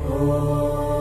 Oh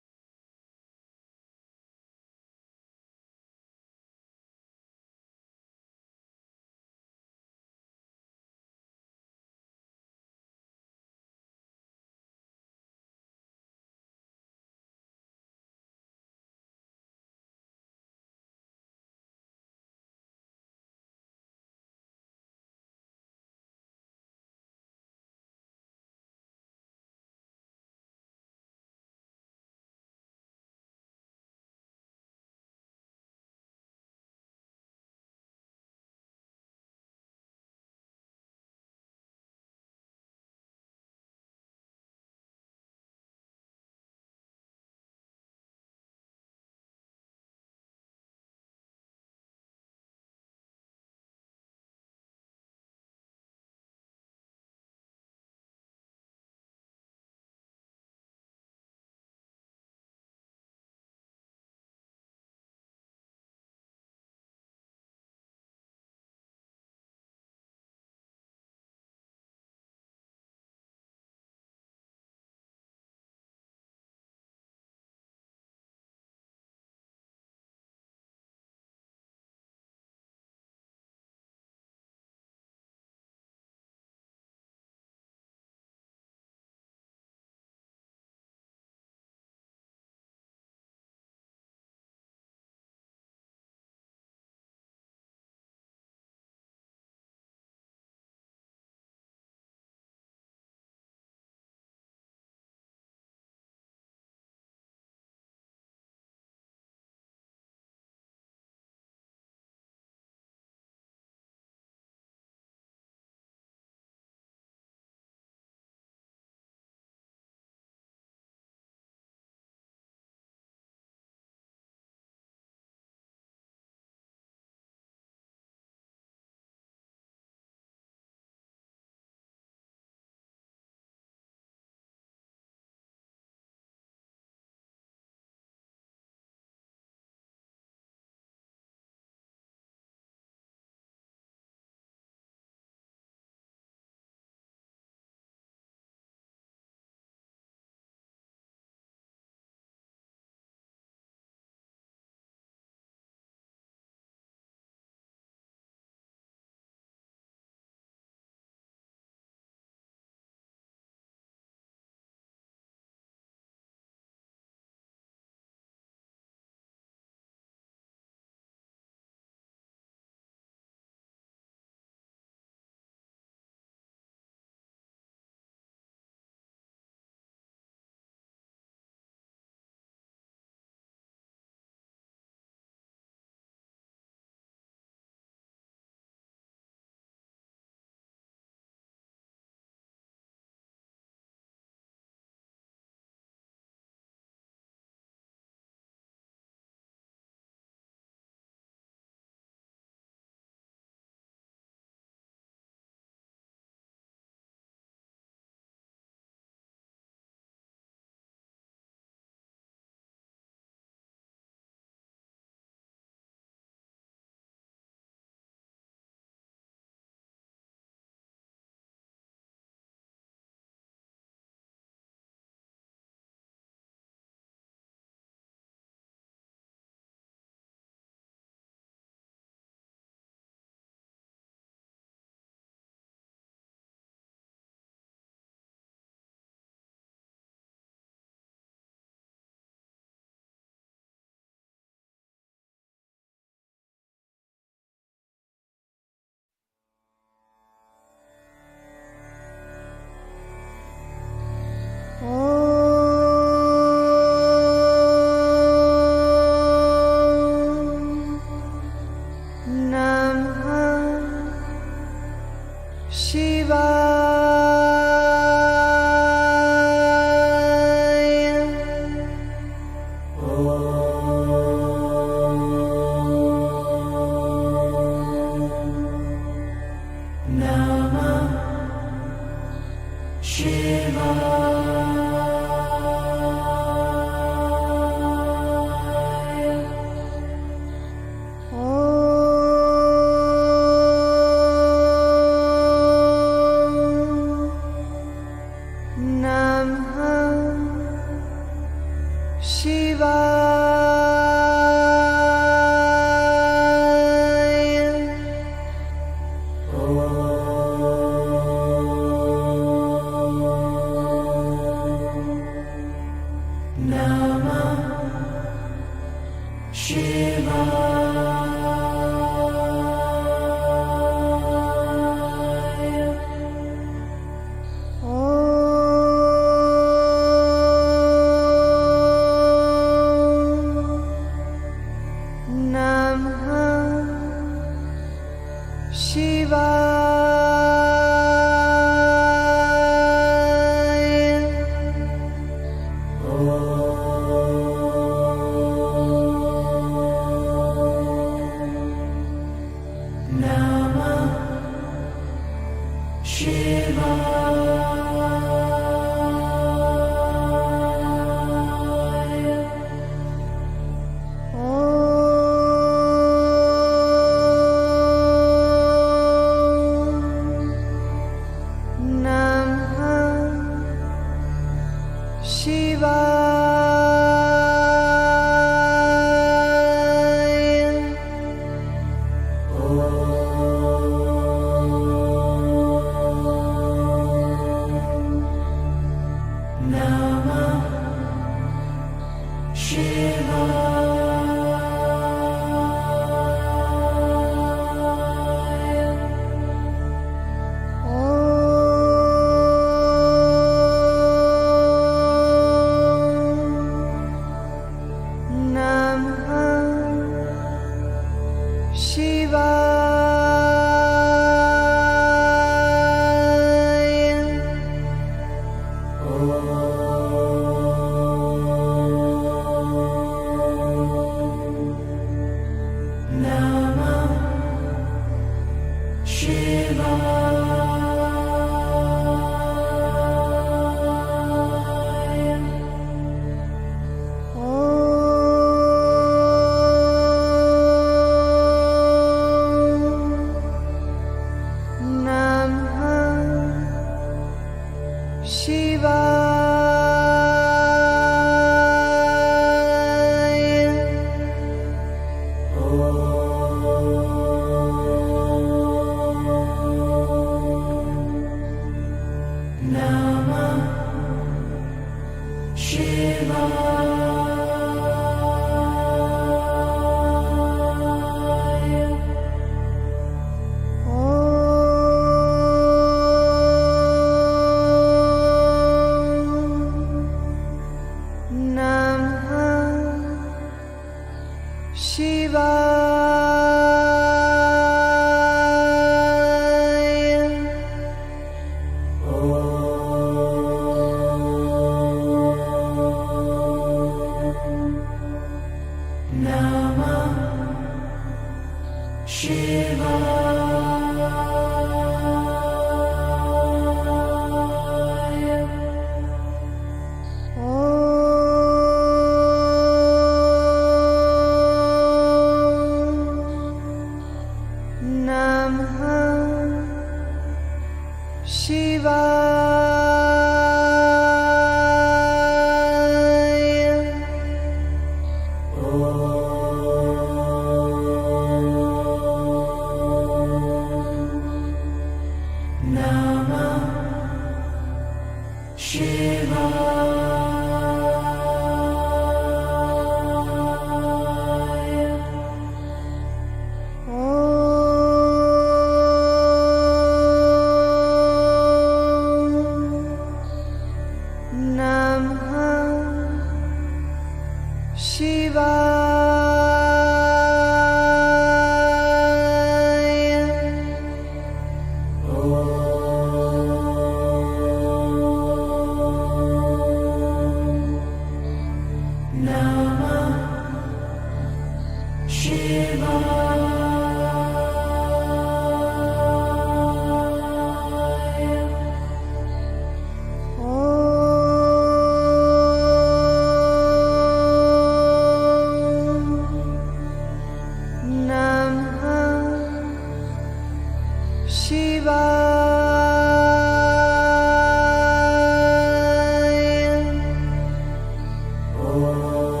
Oh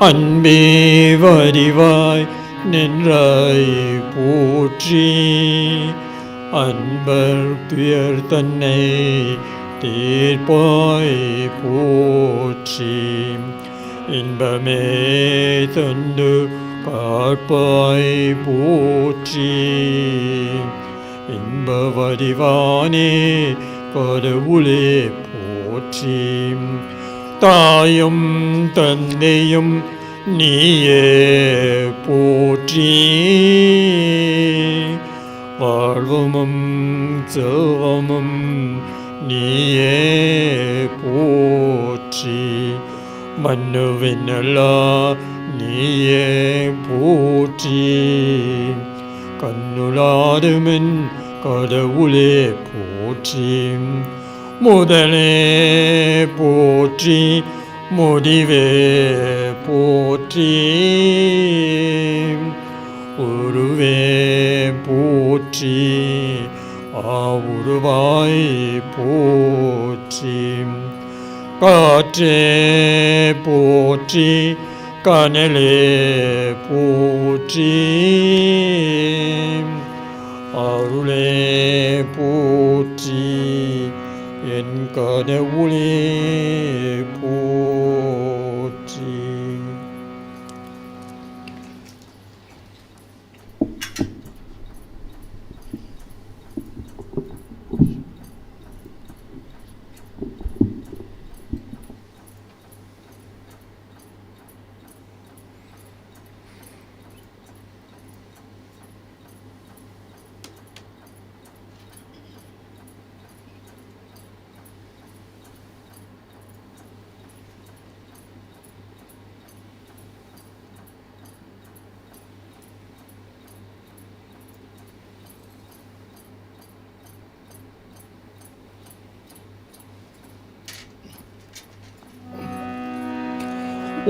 அன்பே வடிவாய் நின்றாய் போற்றி, அன்பர் துயர் தன்னை தீர்ப்பாய் போற்றி, இன்பமே தந்து காப்பாய் போற்றி, இன்ப வடிவானே கடவுளே போற்றி, தாயும் தந்தையும் நீயே போற்றி, வாழ்வமும் செல்வமும் நீயே போற்றி, மன்னுவினல்லா நீயே போற்றி, கண்ணுளாடுமின் கடவுளே போற்றி, முதலே போற்றி முடிவே போற்றி, உருவே போற்றி ஆவுருவாய் போற்றி, காற்றே போற்றி கனலே போற்றி, அருளே போற்றி என் கடவுளே போற்றி.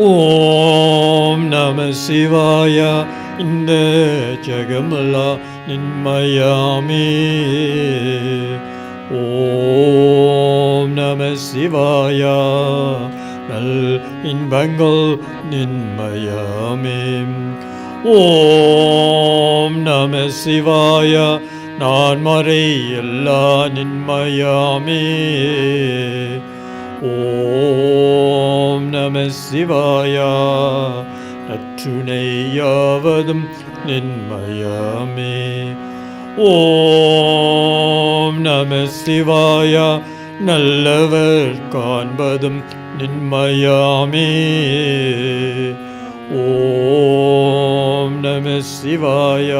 ஓம் நம சிவாய. இந்த ஜெகமெல்லாம் நின்மயாமே. ஓம் நம சிவாய. நல் இன்பங்கள் நின்மயாமே. ஓம் நம சிவாய. நான் மறை எல்லா நின்மயாமே. ஓம் நம சிவாய. நற்றுணையாவதும் நின்மயாமே. ஓம் நம சிவாய. நல்லவர் காண்பதும் நின்மயாமே. ஓம் நம சிவாய.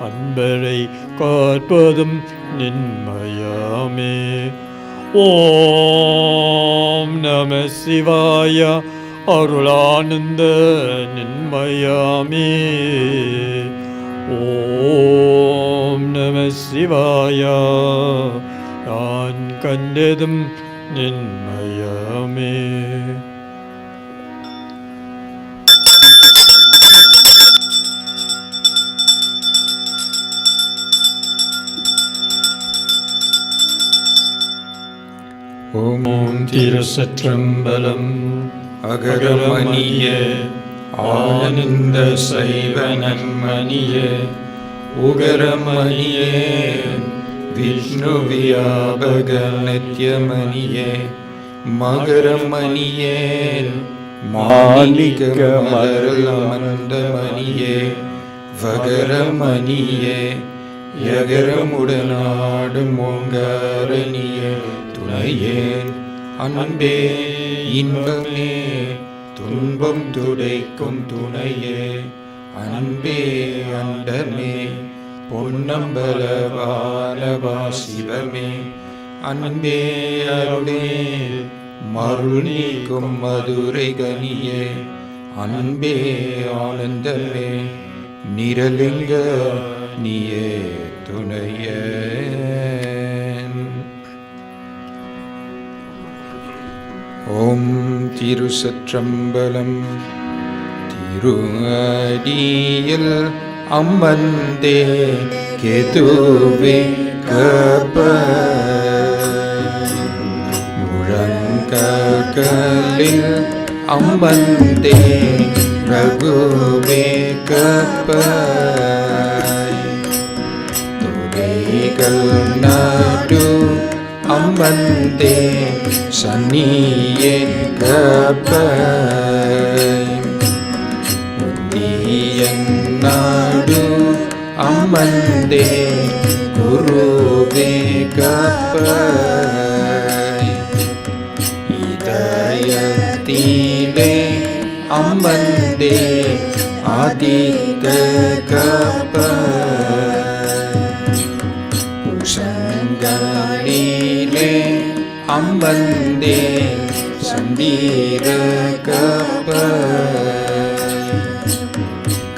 அன்பரை காப்பதும் நின்மயாமே. ஓம் நம சிவாய. அருளானந்த நின்மயாமே. ஓம் நம சிவாய. நான் கண்டதும் நின்மயாமே. ஓம் திருச்சிற்றம்பலம். அகரமணியே ஆனந்த சைவ நன்மணியே. உகரமணியே விஷ்ணு வியாபக நித்யமணியே. மகரமணியே மாணிக்க மலர் அமர்ந்தமணியே. வகரமணியே யகரமுடனாடும் ஓங்காரணியே. துணையே அன்பே இன்பமே துன்பம் துடைக்கும் துணையே. அன்பே அண்டமே பொன்னம்பலவானவா சிவமே அன்பே அருளே மருள் நீக்கும் மதுரை கனியே அன்பே ஆனந்தமே நிரலிங்க நீயே துணைய. ஓம் திருச்சிற்றம்பலம். திருஅடியில் அம்மந்தே கேதுவே கப முழங்கலில் அம்மந்தே ரகுவே கப துரைகள் நாடு அம்மந்தே சனியே கப நாடு அம்மந்தே குருவே கப இதயத்திலே அம்மந்தே ஆதித்த கப உஷங்களிலே அம்மந்தே சண்டீர கப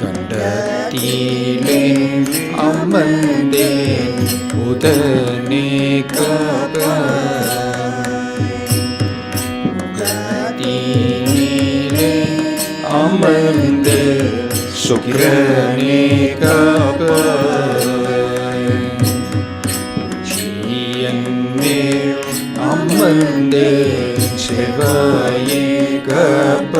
கண்டத்திலே அம்மந்தே உதனே கப முகத்திலே அம்மந்தே சுக்கிரனே கப உச்சியன்மேல் அம்மந்தே செவ்வாயே கப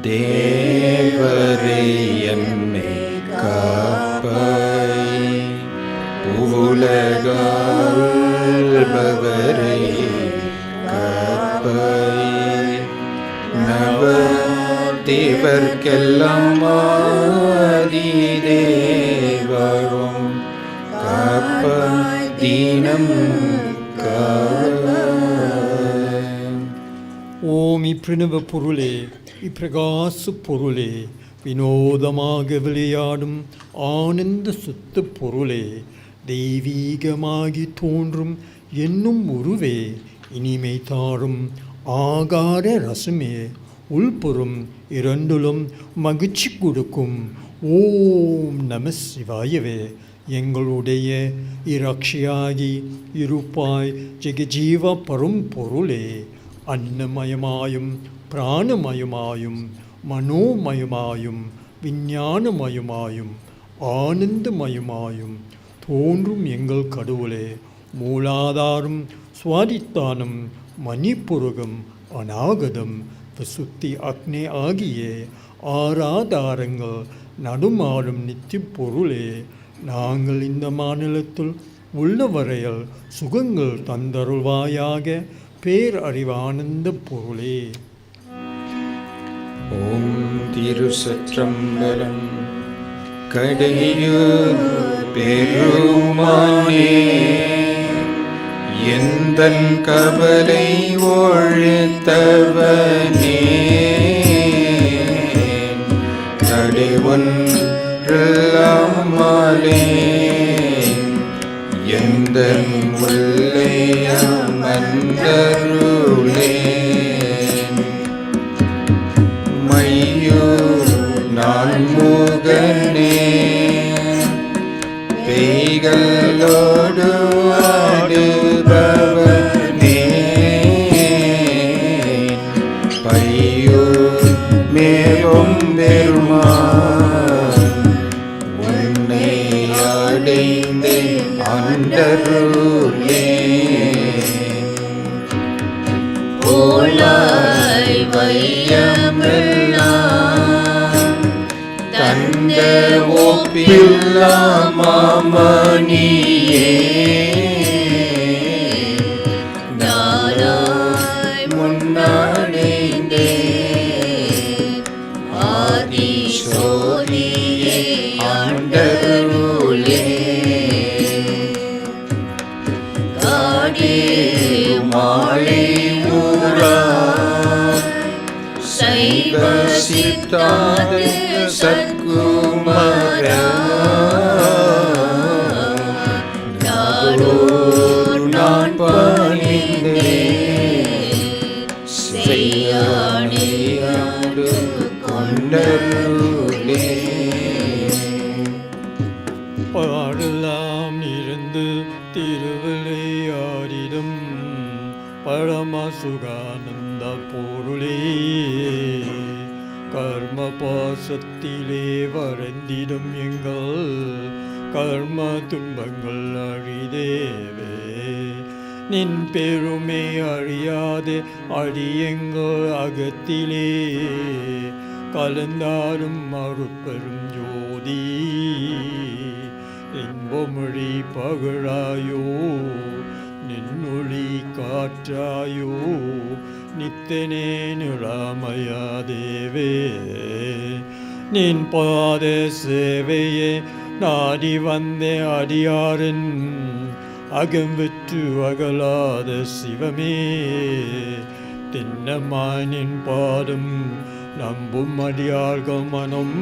தேவரே என்னை காப்பாய் உலகாள்பவரே காப்பாய் நவ தேவர்க்கெல்லாம் ஆதிதேவரும் காப்பாய் தீனம் ஓம் இப்பிரணவ பொருளே, இப்பிரகாச பொருளே, வினோதமாக விளையாடும் ஆனந்த சுத்த பொருளே, தெய்வீகமாகி தோன்றும் என்னும் உருவே, இனிமை தாரும் ஆகார ரசமே, உள்புறம் இரண்டிலும் மகிழ்ச்சி கொடுக்கும் ஓம் நம சிவாயவே. எங்களுடைய இரட்சியாகி இருப்பாய் ஜெகஜீவ பரம்பொருளே, அன்னமயமாயும் பிராணமயமாயும் மனோமயமாயும் விஞ்ஞானமயமாயும் ஆனந்தமயமாயும் தோன்றும் எங்கள் கடவுளே, மூலாதாரம் சுவாதித்தானம் மணிப்புருகம் அநாகதம் விசுத்தி அக்னி ஆகிய ஆராதாரங்கள் நடுமாறும் நித்திய பொருளே, நாங்கள் இந்த மாநிலத்தில் உள்ள வரையில் சுகங்கள் தந்தருள்வாயாக பேரறிவானந்த பொருளே. ஓம் திருச்சிற்றம்பலம். கடையூர் பெருமானே எந்தன் கவலை ஒழித்தவனே, தடை ஒன்றில்லாமலே எந்தன் உள்ளே அமர்ந்தருளே, மையூர் நான் முகனே பேய்களோடு ஆடுபவனே, பையூர் மேவும் பெருமான் உன்னை அடைந்தே ஆண்டருளே. ஓலாய் வையமெல்லாம் தந்த ஒப்பில்லா மாமணியே, நானாய் முன்னாடிந்தே ஆதி சோதியே ஆண்டருளே. காடே மாலை ஊரா சைவ வசித்தாத சத்குமாரா நாளோடு நான் பணிந்தேன் செய்யாணியாண்டு கொண்டருளே பாடலாம் இருந்து திருவிளையாடிடும் பரம சுகானந்த பொருளே கர்ம பாசத்திலே வரைந்திடும் எங்கள் கர்ம துன்பங்கள் அழிதேவே நின் பெருமை அறியாதே அடியெங்கள் அகத்திலே கலந்தாரும் அருட்பெரும் ஜோதி இன்பமொழி பகழாயோ நின்னொளி காற்றாயோ நித்தனே நிராமயா தேவே நின் பாத சேவையே நாடி வந்தே அடியாரின் அகம் விற்று அகலாத சிவமே திண்ணமாய் நின் பாதம் நம்பும் அடியார்கள் மனம்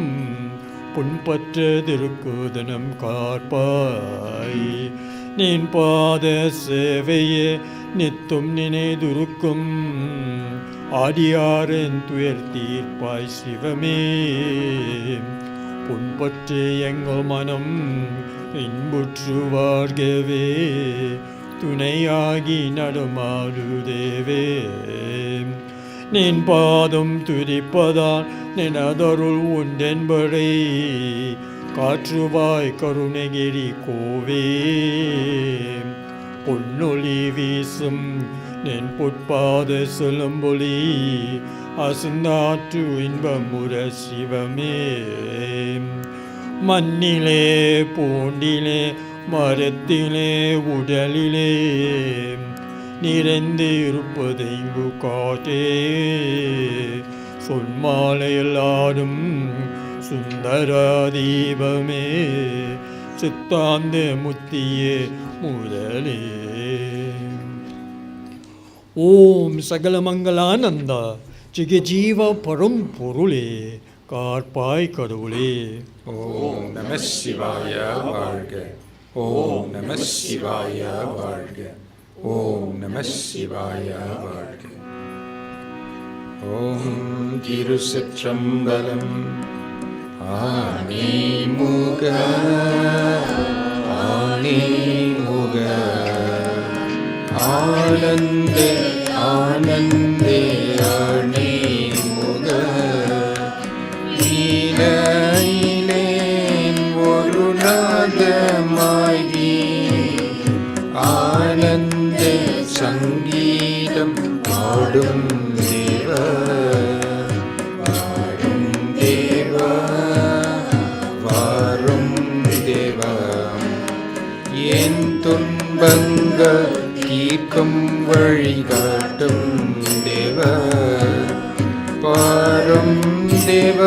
புண்பற்ற திருக்குதனம் காப்பாய் நின் பாத சேவையே நித்தும் நினைதுருக்கும் ஆடியாரின் துயர் தீர்ப்பாய் சிவமே புண்பற்று எங்கள் மனம் இன்புற்று வாழ்கவே துணையாகி நடமாடுதேவே நின் பாதம் துதிப்பதால் நினதருள் உண்டென்பதை காற்றுவாய் கருணகிரி கோவே பொன்னொளி வீசும் நின் பொற்பாத செலும்பொலி அசுந்தாற்று இன்பமுற சிவமே மண்ணிலே பூண்டிலே மரத்திலே உடலிலே நிறைந்து இருப்பது இங்கு காட்டே சொன்மாலையில் ஆடும் சுந்தர தீபமே சித்தாந்த முத்தியே முதலே ஓம் சகலமங்களானந்த ஜெகஜீவ பரம் பொருளே கார்பாய் கடவுளே ஓம் நம சிவாய வாழ்க ஓம் நம சிவாய வாழ்க ஓம் நம சிவாய வாழ்க ஓம் திருச்சிற்றம்பலம் ஆனேமுக ஆனேமுக ஆனந்தே ஆனந்தே ஆனேமுக ஈலேன் ஒரு நாதமாகி ஆனந்த சங்கீதம் பாடும் தேவ வாரும் தேவ வாரும் தேவ என் துன்பங்கள் தீர்க்கும் வழிகாட்டும் தேவ பாரும் தேவ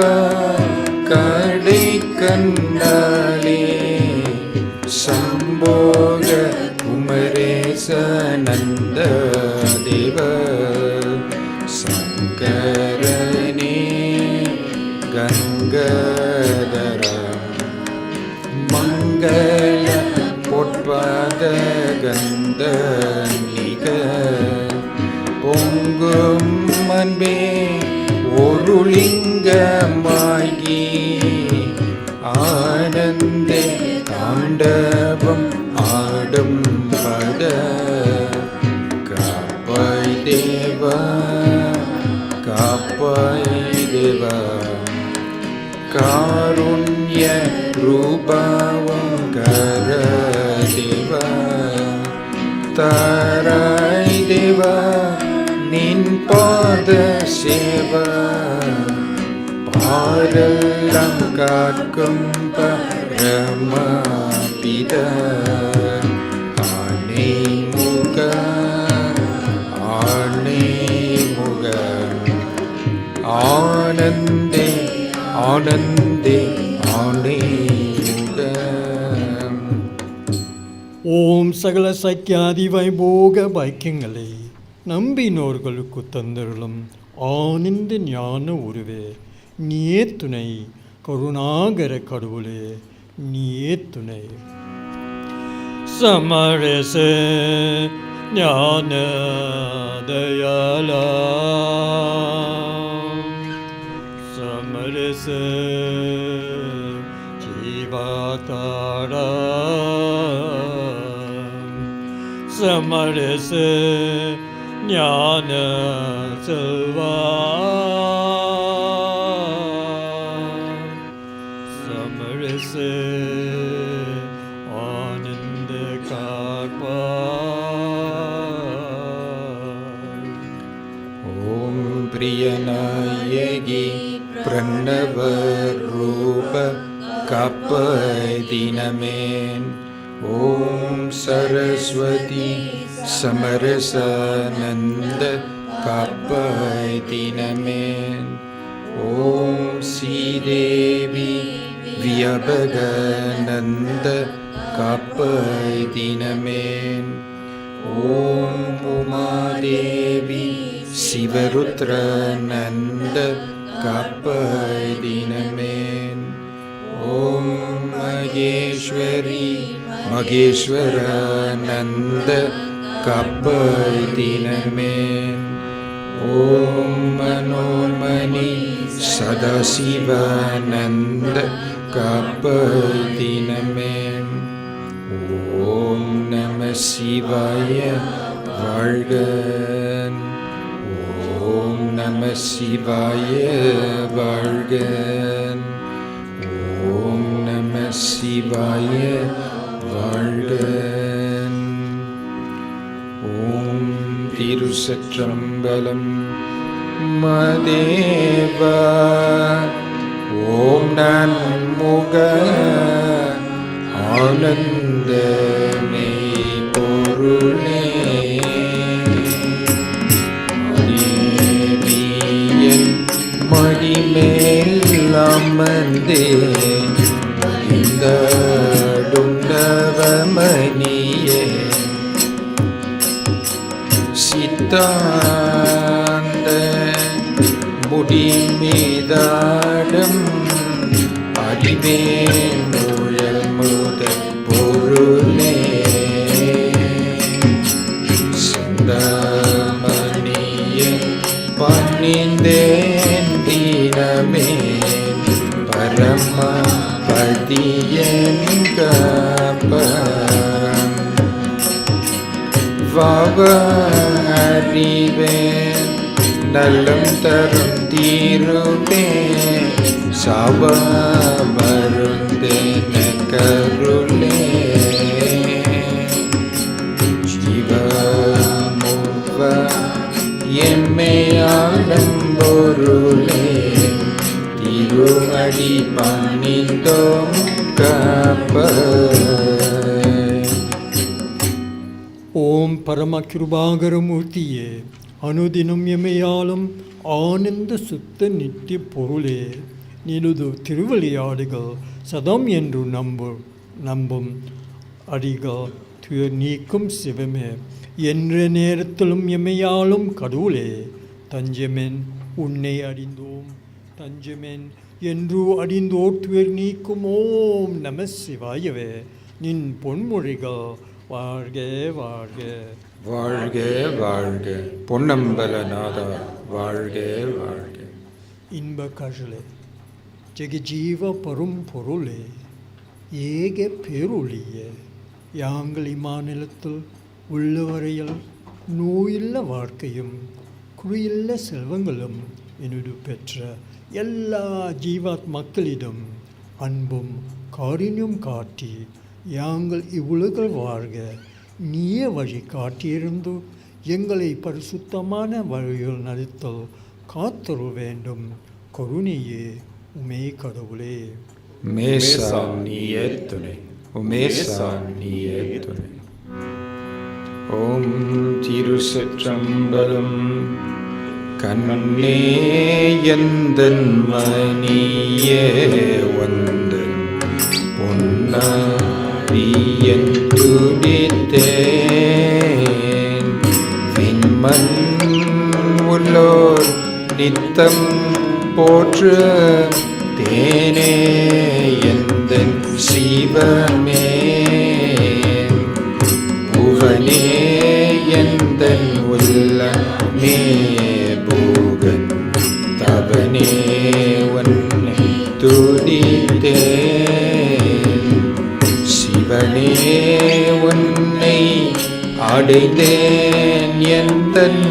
கடை கண்டாலே சம்போக குமரேசனந்த தேவ சங்கரனே கங்கதர மங்கள பொற்பத கந்தனிக பொங்கும் அன்பே ஒரு லிங்கமாகி ஆனந்தே தாண்டவம் ஆடும் பத காப்பாய் தேவா காப்பாய் தேவா காருண்ய ரூபாவம் கர தேவா தாராய் தேவா நின் பாத சேவா பாரெல்லாம் காக்கும் பரமபித ஆனேமுக ஆனேமுக ஆனந்தே ஆனந்தே ஆனேமுக ஓம் சகல சக்கியாதி வைபோக பாக்கியங்களை நம்பினோர்களுக்கு தந்தருளும் ஆனந்த ஞான உருவே நீயே துணை கருணாகர கடவுளே நீயே துணை சமரச ஞான தயாளா சமரச ஜீவாதாரா சமரச ஞான செல்வா சமரச ஆனந்த காப்பா ॐ प्रियनायकि प्रणवरूप कापदिनमेन् ॐ सरस्वती समरसानन्द कापदिनमेन् ॐ श्रीदेवी व्यभगानन्द कापदिनमेन् ॐ उमादेवी शिवरुद्रानन्द कापदिनमेन् ॐ महेश्वरी महेश्वरानन्द कापदिनमेन् ॐ मनोन्मणि सदाशिवानन्द कापदिनमेन् ॐ नमः शिवाय வாழ்க ஓம் நம சிவாய வாழ்க ஓம் நம சிவாய வாழ்க ஓம் திருச்சிற்றம்பலம் மதேவா ஓம் நன்முக ஆனந்தமே பொருளே தேவியன் மடிமேல் அமர்ந்தே இந்த டுண்டவமணியே சித்தாந்த முடிமீதாடும் அறிவே முழல் முதற் பொருளே சிந்தாமணியே பணிந்தேன் தினமே பரம பதியன் காப்ப அறிவேன் நல்லம் தரும் தீருவே சாவ மருந்தேன கருளே ஜீவமுவ எம்மையாளும் பொருளே திருமடி பணிந்தோம் காப்ப ஓம் பரம கிருபாகரமூர்த்தியே அனுதினம் எமையாலும் ஆனந்த சுத்த நித்திய பொருளே நிலுது திருவிளையாடுகள் சதம் என்று நம்பும் அடிகள் துயர் நீக்கும் சிவமே என்ற நேரத்திலும் எமையாலும் கடவுளே தஞ்சமென் உன்னை அறிந்தோம் தஞ்சமென் என்று அறிந்தோர் துயர் நீக்கும் ஓம் நம சிவாயவே நின் பொன்மொழிகள் வாழ்க வாழ்க வாழ்க வாழ்க பொன்னம்பலநாதா வாழ்க வாழ்க இன்ப கழலே ஜெகஜீவ பரும் பொருளே ஏக பேரொழியே யாங்கள் இம்மாநிலத்தில் உள்ளவரையில் நோயில்ல வாழ்க்கையும் குறையில்ல செல்வங்களும் என்னுடைய பெற்ற எல்லா ஜீவாத் மக்களிடம் அன்பும் காருண்யம் காட்டி யாங்கள் இவ்வுலகில் வாழ்க நீய வழி காட்டியிருந்து எங்களை பரிசுத்தமான வழியில் நடத்தல் காத்தருள் வேண்டும் கருணையே உமே கடவுளே மேசா நீயே துணை உமேசா நீயே துணை ஓம் திருச்சிற்றம்பலம் கண்ணே எந்தன் மணியே வந்தன் பொன்னாரியன் துடித்தேன் விண்மண் உள்ளோர் நித்தம் போற்று தேனே எந்தன் சிவமே புவனே எந்தன் உள்ளமே பூகன் தவனே உன்னை துதித்தேன் சிவனே உன்னை அடைந்தேன் எந்தன்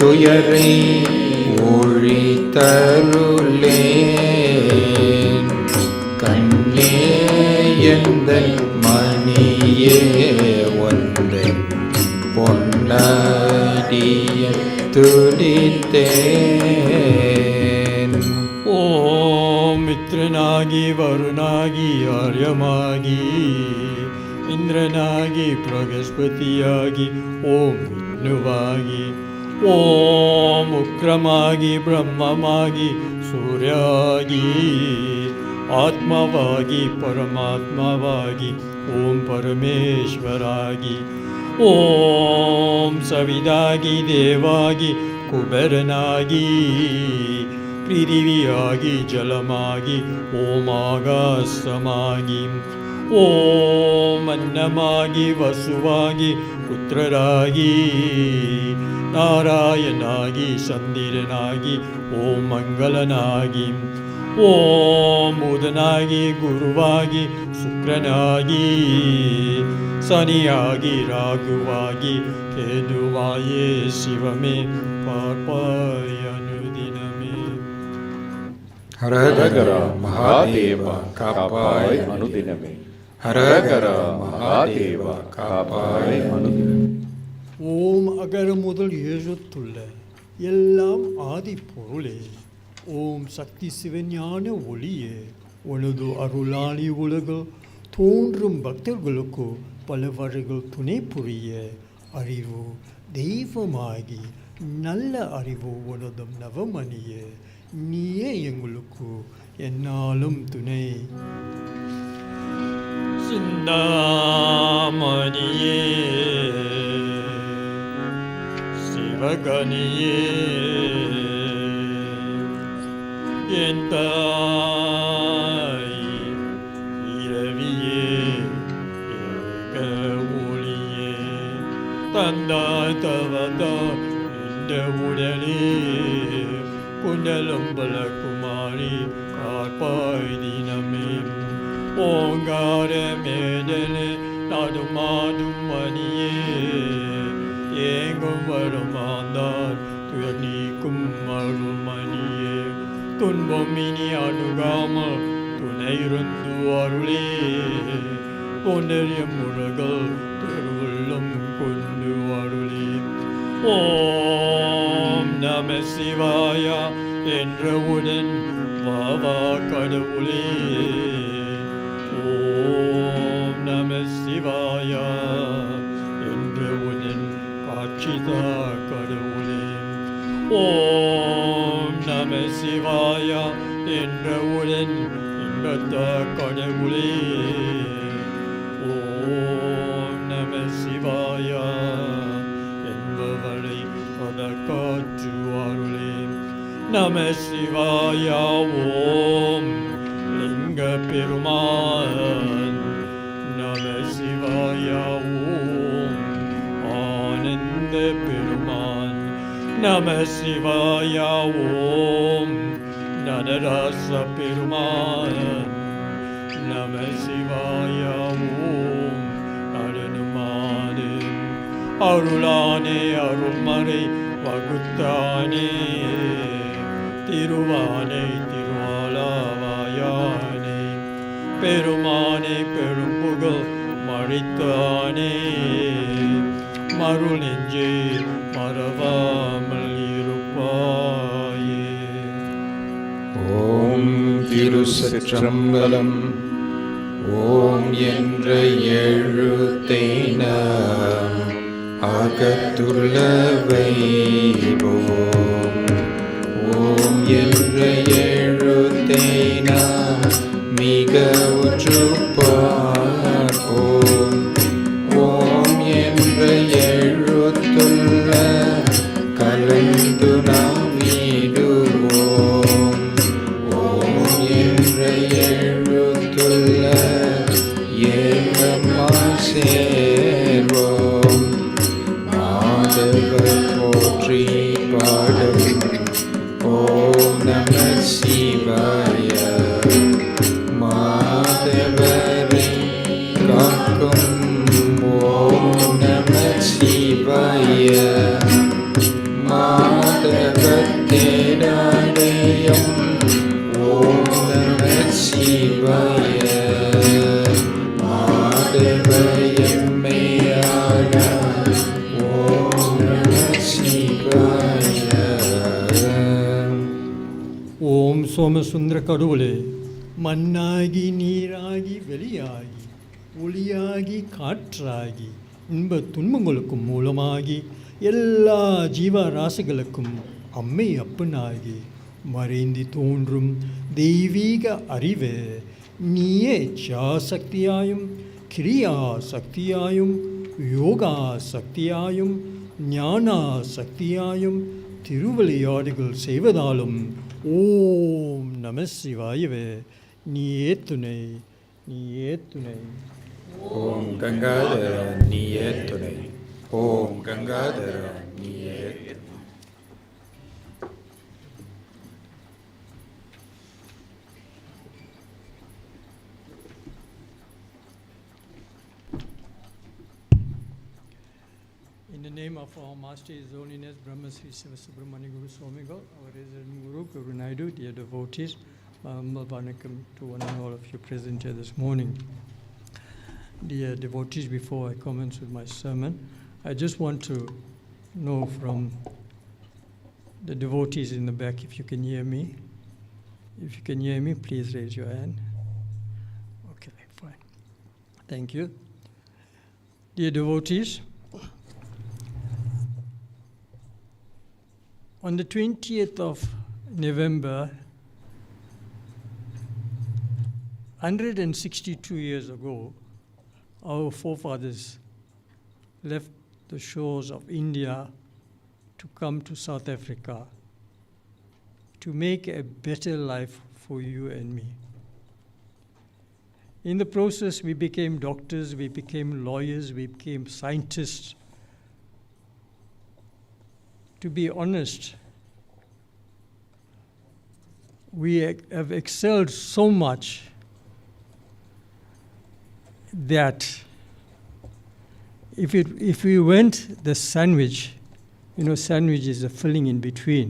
துயரை ஒழித்தருளேன் கண்ணே எந்தன் மணியே ஒன்றன் பொன்னடிய துடித்தேன். ஓம் மித்ரனாகி வருணாகி ஆர்யமாகி இந்திரனாகி பிரகஸ்பதியாகி ஓம் விஷ்ணுவாகி ஓம் உக்ரமாகி பிரம்மமாகி சூர்யாகி ஆத்மವಾಗಿ ಪರಮಾತ್ಮವಾಗಿ ಓಂ ಪರಮೇಶ್ವರಾಗಿ ಓಂ ಸವಿದಾಗಿ ದೇವಾಗಿ ಕುಬೇರನಾಗಿ ಪೃಥಿವಿಯಾಗಿ ಜಲಮಾಗಿ ಓಂ ಆಗಸಮಾಗಿ ಓಂ ಅನ್ನಮಾಗಿ ವಸುವಾಗಿ ಪುತ್ರರಾಗಿ ನಾರಾಯಣಾಗಿ ಚಂದಿರನಾಗಿ ಓಂ ಮಂಗಲನಾಗಿ ಓಂ ಬುಧನಾಗಿ ಗುರುವಾಗಿ ಶುಕ್ರನಾಗಿ ಶನಿಯಾಗಿ ರಾಘುವಾಗಿ ಕೇದುವಾಯೇ ಶಿವಮೇ ಪಾಪಾಯ ಅನುದಿನಮೇ. ಹರಹರ ಮಹಾದೇವ ಕಾಪಾಯ ಅನುದಿನಮೇ. ஹரஹர மகாதேவ காப்பாய அனுதினமே. ஓம் அகர முதல் எழுத்துள்ள எல்லாம் ஆதி பொருளே. ஓம் சக்தி சிவஞான ஒளியே. உனது அருளாளி உலகு தோன்றும் பக்தர்களுக்கு பல வழிகள் துணை புரிய அறிவு தெய்வமாகி நல்ல அறிவு உனதும் நவமணியே. நீயே எங்களுக்கு என்னாலும் துணை. சிந்தாமணியே சிவகணியே என் தாய் இரவியே ஏக ஒளியே தந்தாய் தவதா இந்த உடலே குண்டலம்பல குமாரி காப்பாய் தினமே. ஓங்கார மேடலே நாடுமாடும் மணியே ஏங்கும் வருமாந்தால் துயர் நீக்கும் அருள்மணியே. துன்பம் இனி அணுகாமல் துணை இருந்து அருளே. பொன்னறிய முழகள் திருவுள்ளம் கொண்டு அருளே. ஓம் நம சிவாயா என்றவுடன் வாவா கடவுளே. ஓம் நம சிவாயா என்றவுடன் காட்சிதா கடவுளே. ஓம் நம சிவாயா என்றவுடன் இன்பத்தா கடவுளே. ஓம் நம சிவாயா என்பவரை காற்று அருளே. நம சிவாயா ஓம் லிங்க பெருமான். நம சிவாயா ஓம் ஆனந்த பெருமான். நம சிவாயா ஓம் நடராச பெருமான். நம சிவாயா ஓம் நடனமானே அருளானே அருள்மறை வகுத்தானே திருவானே திருவாலாவாயானே பெருமானே பெரும்புகழ் மழித்தானே மருள் நெஞ்சே மறவாமல் இருப்பாயே. ஓம் திருச்சிற்றம்பலம். ஓம் என்ற எழுத்தை நாம் அகத்துள்ள வைவோம். ஓம் என்ற எழுத்தை நாம் மிக உற்று பார்ப்போம். ஓம் என்ற எழுத்துள்ள கலந்து நாம் வீடு பாடும் ஓம் நம சிவாய மாதவரை காக்கும் ஓம் நம சிவாய மாதவத்தேடாலயம் ஓம் நம சிவாய மாதவயம்மையான ஓம் நம சிவாய. ஓம் சோமசுந்தர கடவுளே, மண்ணாகி நீராகி வெளியாகி ஒளியாகி காற்றாகி இன்ப துன்பங்களுக்கும் மூலமாகி எல்லா ஜீவராசிகளுக்கும் அம்மை அப்பனாகி மறைந்து தோன்றும் தெய்வீக அறிவு நீயே சக்தியாயும் கிரியா சக்தியாயும் யோகா சக்தியாயும் ஞானா சக்தியாயும் திருவிளையாடுகள் செய்வதாலும் ஓம் நம சிவாயவே நீயே துணை நீயே துணை. ஓம் கங்காதர நீயே துணை. ஓம் கங்காதர நீயே துணை. In the name of our Master His Holiness Brahma Sri Siva Subramani Guru Swamigal, our resident Guru, Guru Naidu, dear devotees, my humble vanakkam to one and all of you present here this morning. Dear devotees, before I commence with my sermon, I just want to know from the devotees in the back if you can hear me. If you can hear me, please raise your hand. Okay, fine. Thank you. Dear devotees, on the 20th of November, 162 years ago, our forefathers left the shores of India to come to South Africa to make a better life for you and me. In the process, we became doctors, we became lawyers, we became scientists. To be honest, we have excelled so much that if we went the sandwich, sandwich is a filling in between,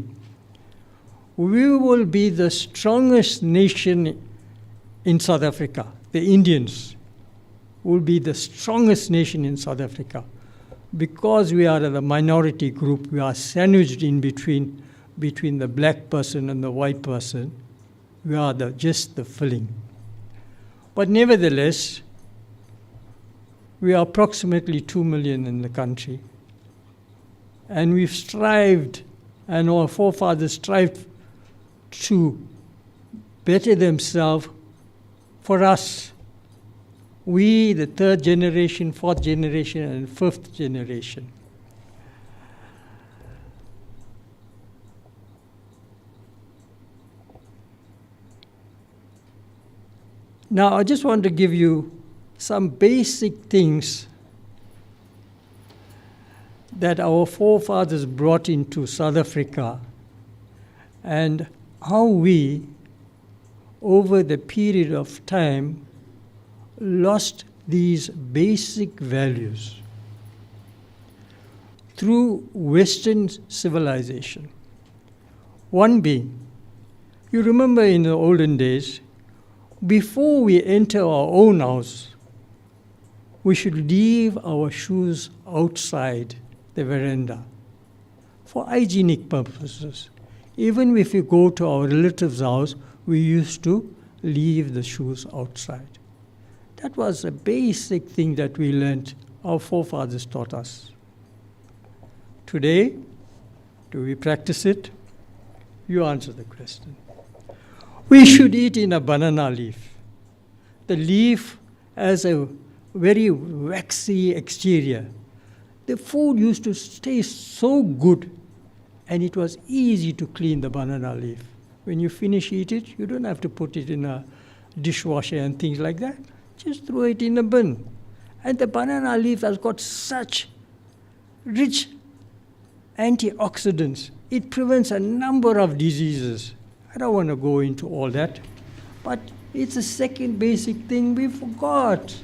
we will be the strongest nation in South Africa. The Indians will be the strongest nation in South Africa. Because we are the minority group, we are sandwiched in between the black person and the white person. We are just the filling. But nevertheless, we are approximately 2 million in the country. And we've strived, and our forefathers strived to better themselves for us. We, the third generation, fourth generation, and fifth generation. Now, I just want to give you some basic things that our forefathers brought into South Africa and how we, over the period of time, lost these basic values through Western civilization. One being, you remember in the olden days, before we enter our own house, we should leave our shoes outside the veranda for hygienic purposes. Even if we go to our relative's house, we used to leave the shoes outside. That was a basic thing that we learned, our forefathers taught us. Today, do we practice it? You answer the question. We should eat in a banana leaf. The leaf has a very waxy exterior. The food used to taste so good, and it was easy to clean the banana leaf. When you finish eat it, you don't have to put it in a dishwasher and things like that. Just throw it in a bin. And the banana leaf has got such rich antioxidants. It prevents a number of diseases. I don't want to go into all that, but it's the second basic thing we forgot.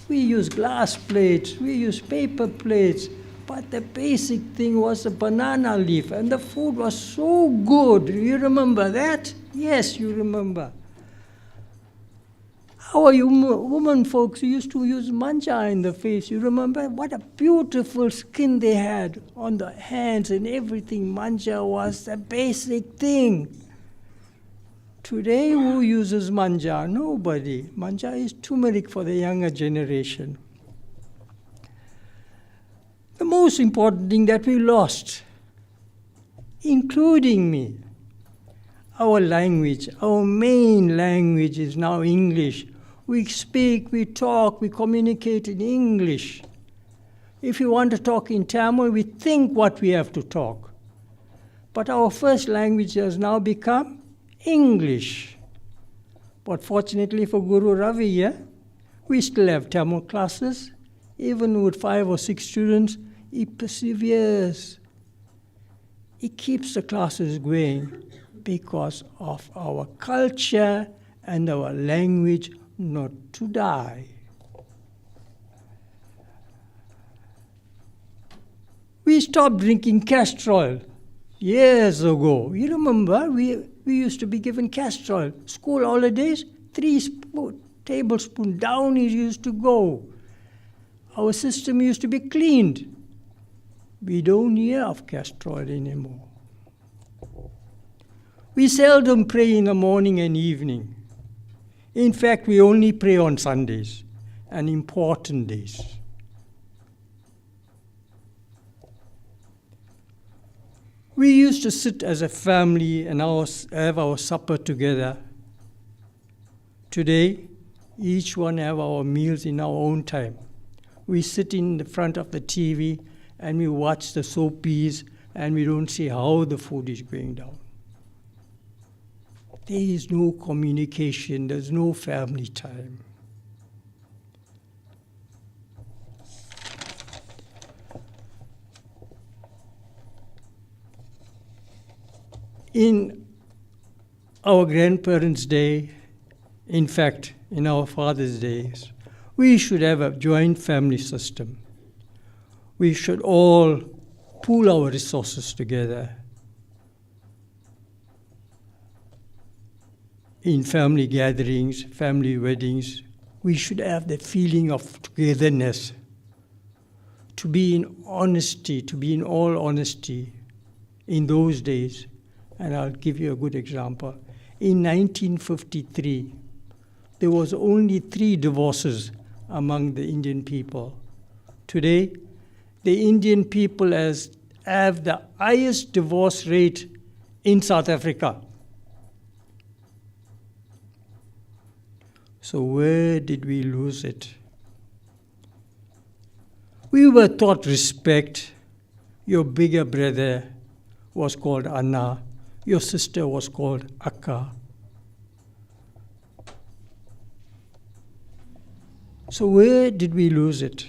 We use glass plates, we use paper plates, but the basic thing was a banana leaf, and the food was so good. You remember that? Yes, you remember. Our women folks used to use manja in the face. You remember what a beautiful skin they had on the hands and everything. Manja was the basic thing. Today, who uses manja? Nobody. Manja is turmeric for the younger generation. The most important thing that we lost, including me, our language, our main language is now English. We speak, we talk, we communicate in English. If you want to talk in Tamil, we think what we have to talk. But our first language has now become English. But fortunately for Guru Ravi here, we still have Tamil classes. Even with 5 or 6 students, he perseveres. He keeps the classes going because of our culture and our language not to die. We stopped drinking castor oil years ago. You remember, we used to be given castor oil. School holidays, 3 tablespoons down it used to go. Our system used to be cleaned. We don't hear of castor oil anymore. We seldom pray in the morning and evening. In fact, we only pray on Sundays and important days. We used to sit as a family and have our supper together. Today, each one have our meals in our own time. We sit in the front of the TV and we watch the soapies and we don't see how the food is going down. There is no communication, there's no family time. In our grandparents' day, in fact, in our fathers' days, we should have a joint family system. We should all pool our resources together. In family gatherings, family weddings, we should have the feeling of togetherness, to be in honesty, to be in all honesty in those days. And I'll give you a good example. In 1953, there was only 3 divorces among the Indian people. Today, the Indian people have the highest divorce rate in South Africa. So where did we lose it? We were taught respect. Your bigger brother was called Anna. Your sister was called Akka. So where did we lose it?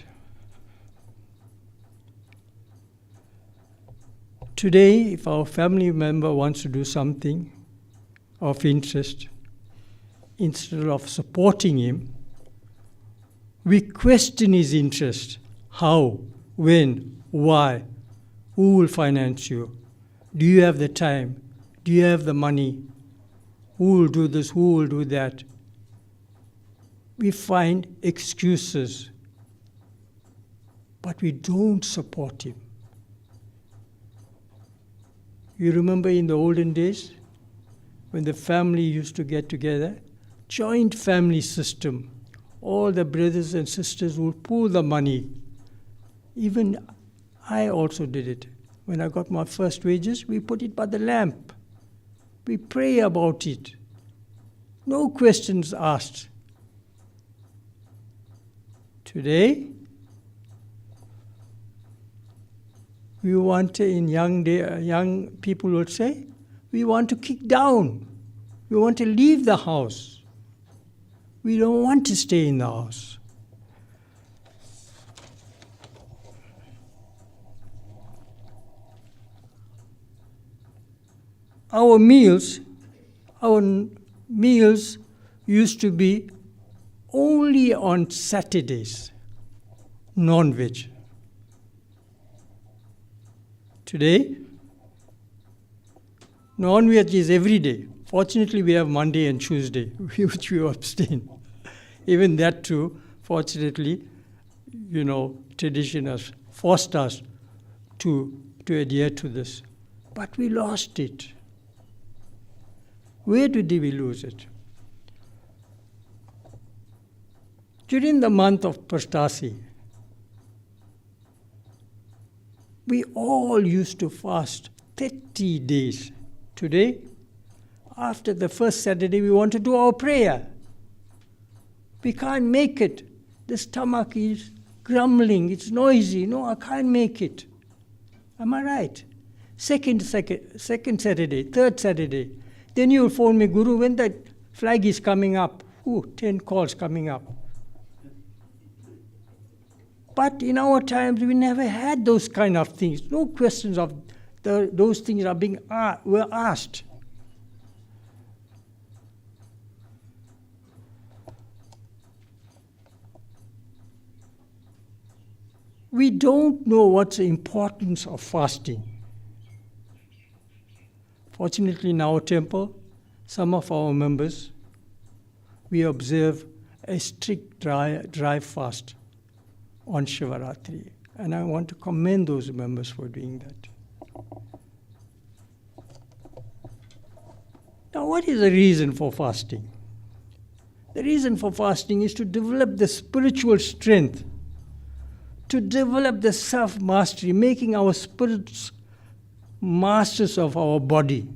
Today, if our family member wants to do something of interest, instead of supporting him, we question his interest. How, when, why, who will finance you? Do you have the time? Do you have the money? Who will do this? Who will do that? We find excuses, but we don't support him. You remember in the olden days, when the family used to get together, joint family system, all the brothers and sisters would pool the money. Even I also did it. When I got my first wages, we put it by the lamp. We pray about it. No questions asked. Today, we want, young people would say, we want to kick down. We want to leave the house. We don't want to stay in the house. our meals used to be only on Saturdays, non-veg. Today, non-veg is every day. Fortunately, we have Monday and Tuesday, which we abstain. Even that too, fortunately, tradition has forced us to adhere to this. But we lost it. Where did we lose it? During the month of Purtasi, we all used to fast 30 days. Today, after the first Saturday, we want to do our prayer. We can't make it. The stomach is grumbling, it's noisy. No, I can't make it. Am I right? Second Saturday, third Saturday. Then you'll phone me, Guru, when that flag is coming up. 10 calls coming up. But in our times, we never had those kind of things. No questions of those things were asked. We don't know what's the importance of fasting. Fortunately, in our temple, some of our members, we observe a strict dry fast on Shivaratri. And I want to commend those members for doing that. Now, what is the reason for fasting? The reason for fasting is to develop the spiritual strength, to develop the self-mastery, making our spirits masters of our body.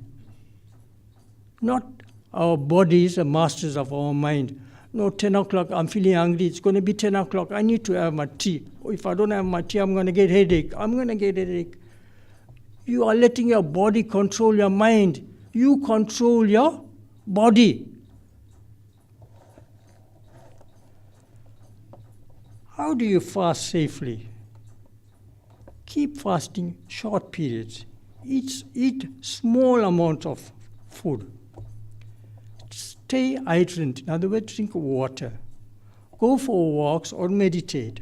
Not our bodies are masters of our mind. No, 10 o'clock, I'm feeling hungry, it's going to be 10 o'clock, I need to have my tea. If I don't have my tea, I'm going to get headache. You are letting your body control your mind. You control your body. How do you fast safely? Keep fasting short periods. Eat small amounts of food. Stay hydrated. In other words, drink water. Go for walks or meditate.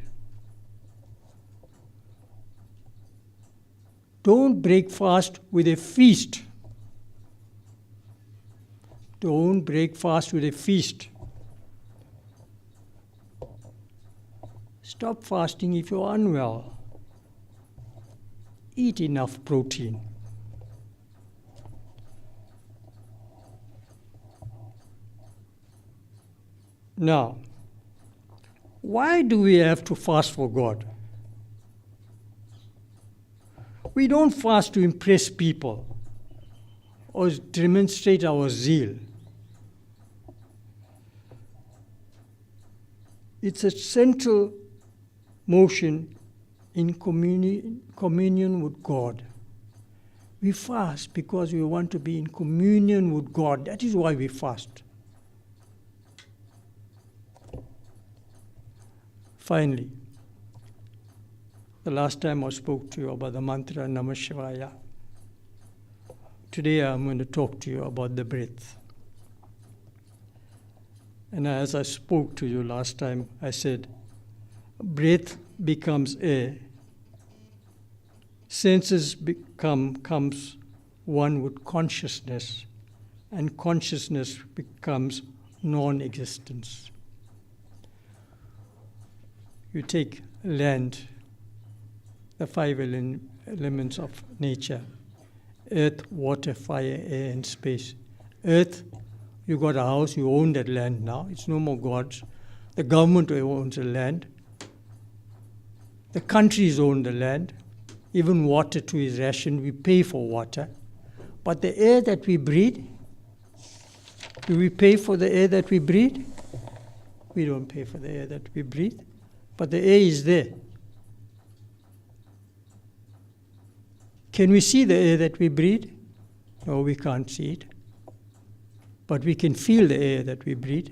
Don't break fast with a feast. Don't break fast with a feast. Stop fasting if you're unwell. Eat enough protein. Now, why do we have to fast for God? We don't fast to impress people or demonstrate our zeal. It's a central motion in communion with God. We fast because we want to be in communion with God. That is why we fast. Finally, the last time I spoke to you about the mantra Namah Shivaya. Today I'm going to talk to you about the breath. And as I spoke to you last time, I said, breath becomes air. Senses comes one with consciousness, and consciousness becomes non-existence. You take land, the 5 elements of nature: earth, water, fire, air, and space. Earth, you got a house, you own that land now. It's no more God's. The government owns the land. The countries own the land. Even water too is rationed. We pay for water. But the air that we breathe, do we pay for the air that we breathe? We don't pay for the air that we breathe. But the air is there. Can we see the air that we breathe? No, we can't see it. But we can feel the air that we breathe.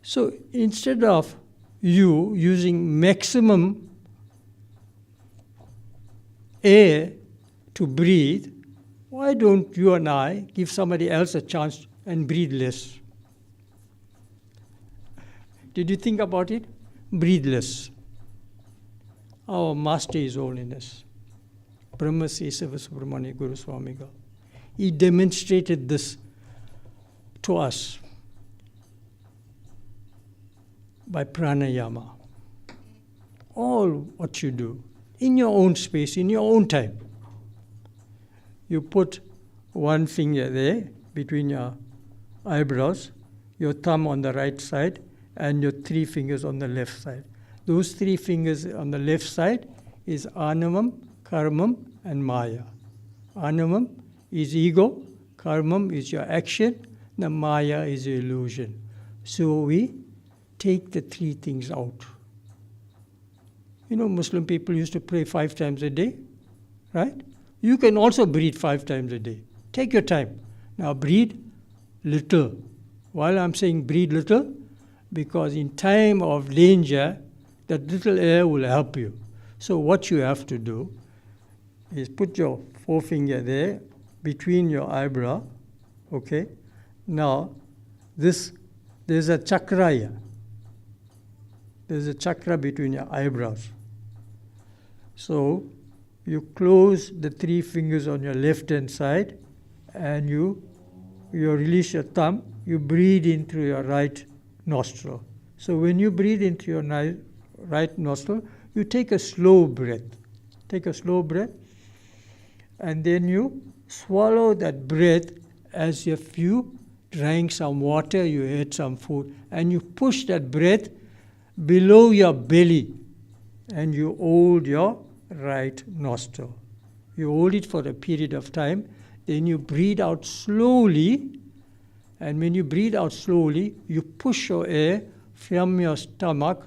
So instead of you using maximum air to breathe, why don't you and I give somebody else a chance and breathe less? Did you think about it? Breathe less. Our Master, His Holiness, Brahma Sesava Subramanya Guru Swamigal, he demonstrated this to us by pranayama. All what you do, in your own space, in your own time. You put one finger there between your eyebrows, your thumb on the right side, and your 3 fingers on the left side. Those 3 fingers on the left side is Anavam, Karmam, and Maya. Anavam is ego, Karmam is your action, the Maya is your illusion. So we take the 3 things out. You know, Muslim people used to pray 5 times a day, right? You can also breathe 5 times a day. Take your time. Now breathe little. While I'm saying breathe little, because in time of danger, that little air will help you. So what you have to do is put your forefinger there between your eyebrow, okay? Now, there's a chakra here. There's a chakra between your eyebrows. So, you close the 3 fingers on your left-hand side and you release your thumb, you breathe in through your right nostril. So when you breathe into your right nostril, you take a slow breath. Take a slow breath and then you swallow that breath as if you drank some water, you ate some food, and you push that breath below your belly and you hold your right nostril. You hold it for a period of time, then you breathe out slowly, and when you breathe out slowly, you push your air from your stomach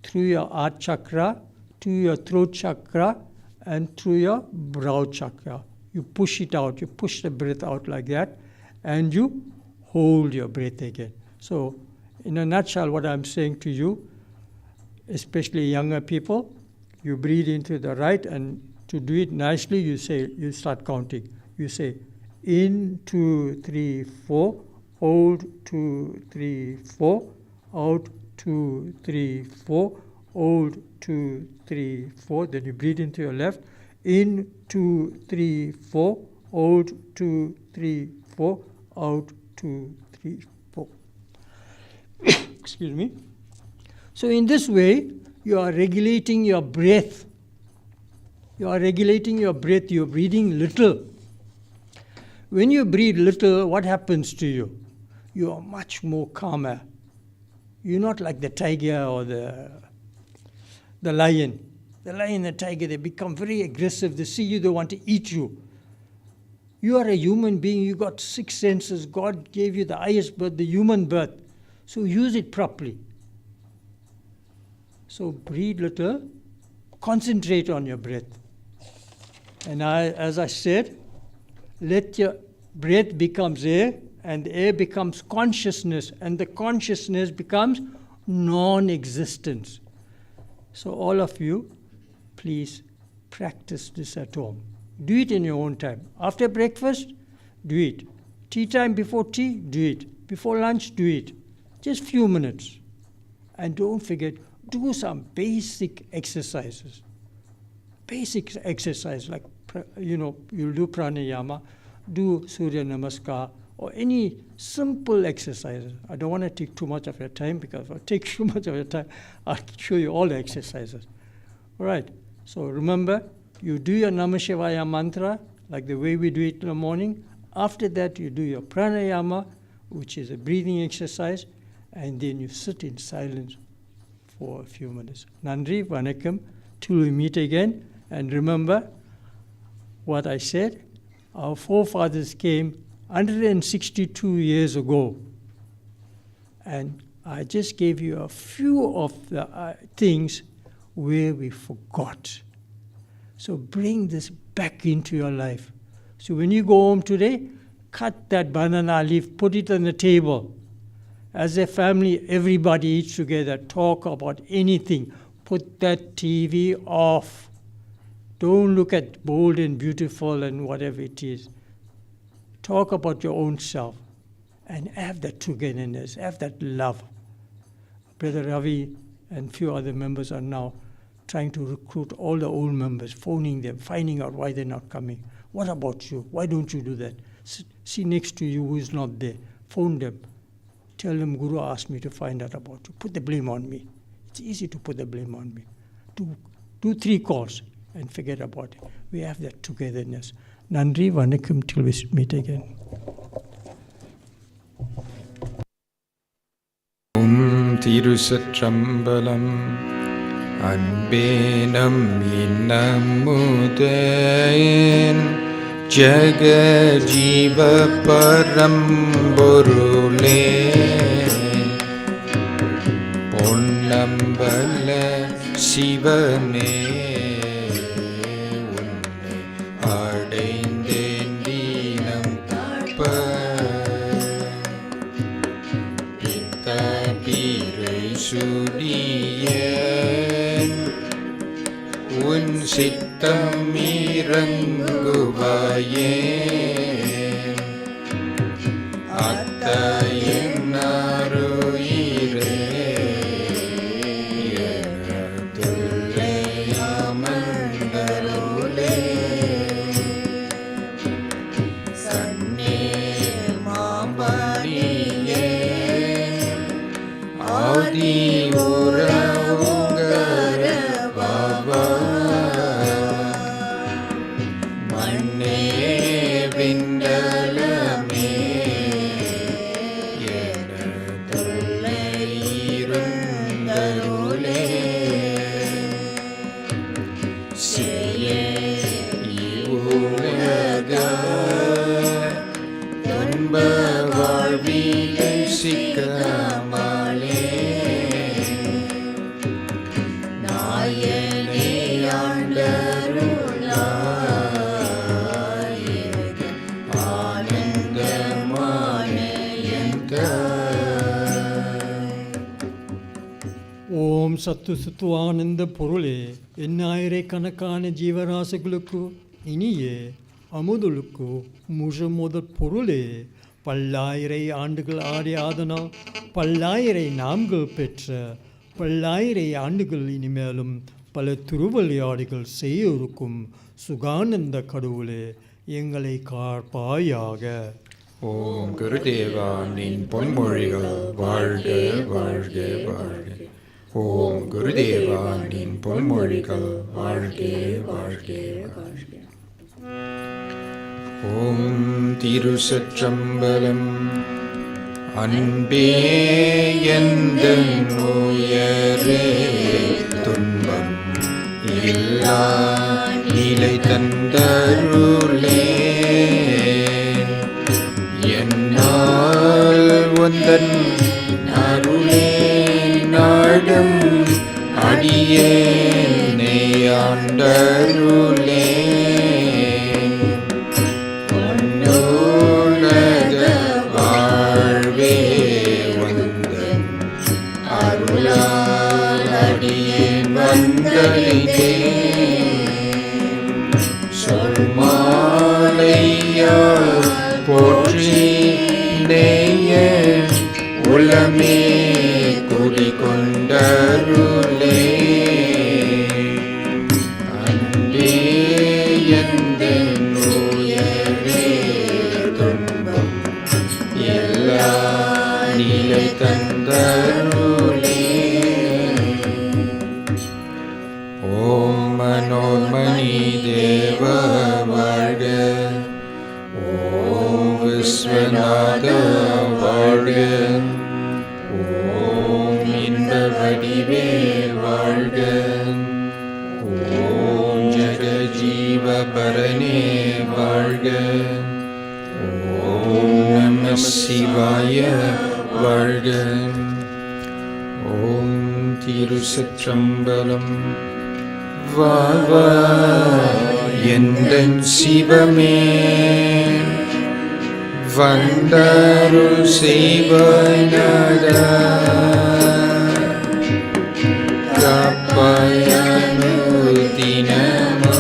through your heart chakra, to your throat chakra, and through your brow chakra. You push it out, you push the breath out like that, and you hold your breath again. So, in a nutshell, what I'm saying to you, especially younger people, you breathe into the right, and to do it nicely, you start counting. You say, in, 2, 3, 4, hold, 2, 3, 4, out, 2, 3, 4, hold, 2, 3, 4. Then you breathe into your left, in, 2, 3, 4, hold, 2, 3, 4, out, 2, 3, 4. Excuse me. So in this way, you are regulating your breath. You are regulating your breath. You are breathing little. When you breathe little, what happens to you? You are much more calmer. You're not like the tiger or the lion. The lion and the tiger, they become very aggressive. They see you, they want to eat you. You are a human being. You got 6 senses. God gave you the highest birth, the human birth. So use it properly. So breathe little. Concentrate on your breath. And as I said, let your breath becomes air, and the air becomes consciousness, and the consciousness becomes non-existence. So all of you, please practice this at home. Do it in your own time. After breakfast, do it. Tea time, before tea, do it. Before lunch, do it. Just few minutes. And don't forget, do some basic exercises. Basic exercise like, you'll do pranayama, do Surya Namaskar, or any simple exercises. I don't want to take too much of your time, because if I take too much of your time, I'll show you all the exercises. All right. So remember, you do your Namah Shivaya mantra, like the way we do it in the morning. After that, you do your pranayama, which is a breathing exercise, and then you sit in silence for a few minutes. Nandri, Vanakkam, till we meet again. And remember what I said, our forefathers came 162 years ago. And I just gave you a few of the things where we forgot. So bring this back into your life. So when you go home today, cut that banana leaf, put it on the table. As a family, everybody eats together, talk about anything. Put that TV off. Don't look at bold and beautiful and whatever it is. Talk about your own self and have that togetherness, have that love. Brother Ravi and few other members are now trying to recruit all the old members, phoning them, finding out why they're not coming. What about you? Why don't you do that? See next to you who is not there. Phone them. Tell them, Guru asked me to find out about you. Put the blame on me. It's easy to put the blame on me. Do 3 calls and forget about it. We have that togetherness. Nandri, vanakkam, till we meet again. திருச்சிற்றம்பலம். அன்பேனம் இன்னமுதேன் ஜகஜீவ பரம்பொருளே பொன்னம்பல சிவமே உன்னை அடைந்தேன் தீனம் தப்ப பிறை சுடியேன் உன் சித்தம் இறங்குவாயே அத்தையின் அருயிரே எனதுள்ளே அமர்ந்தருளே கண்ணே மாமணியே ஆதி உறவுங்கர பாபா மண்ணே விண்டலமே எனதுள்ளே இருந்தருளே செய்யே இவ்வுலக துன்ப வாழ்விலை சிக்காமலே நாயனே ஆண்டருளாய் ஆனந்தமான எந்த ஓம் சத்து சுத்து ஆனந்த பொருளே எண்ணாயிரக்கணக்கான ஜீவராசிகளுக்கு இனிய அமுதலுக்கு முதற் பொருளே பல்லாயிரை ஆண்டுகள் ஆடி ஆதனா பல்லாயிரை நாம்கள் பெற்ற பல்லாயிரை ஆண்டுகள் இனிமேலும் பல திருவிளையாடுகள் செய்ய இருக்கும் சுகானந்த கடவுளே எங்களை காப்பாயாக. ஓம் குருதேவா நின் பொன்மொழிகள் வாழ்க வாழ்க வாழ்க. ஓம் குருதேவா நின் பொன்மொழிகள் வாழ்க வாழ்க வாழ்க. ஓம் திருச்சிற்றம்பலம். அன்பே எந்தன் உயரே துன்பம் இல்லா நிலை தந்தருளே என்னால் உந்தன் அருளே நாடும் அடியேனை ஆண்டருளே பொன்னுலக வாழ்வே வந்தன் அருளால் அடியேன் வந்தடைந்தேன் சொல் மாலையால் போற்றி நேய உலமே குடிகொண்டருளே அன்பே எந்தன் உயரே துன்பம் எல்லா நிலை தந்தருளே ஓம் மனோன்மணி தேவ வாழ்க. ஓம் விஸ்வநாத வாழ்க. ஓம் இன்ப வடிவே வாழ்க. ஓம் ஜெகஜீவ பரனே வாழ்க. ஓம் நம சிவாய வாழ்க. ஓம் திருச்சிற்றம்பலம். வா வா எந்தன் சிவமே வந்தருள் செய்வனதா காப்பாயனு தினமோ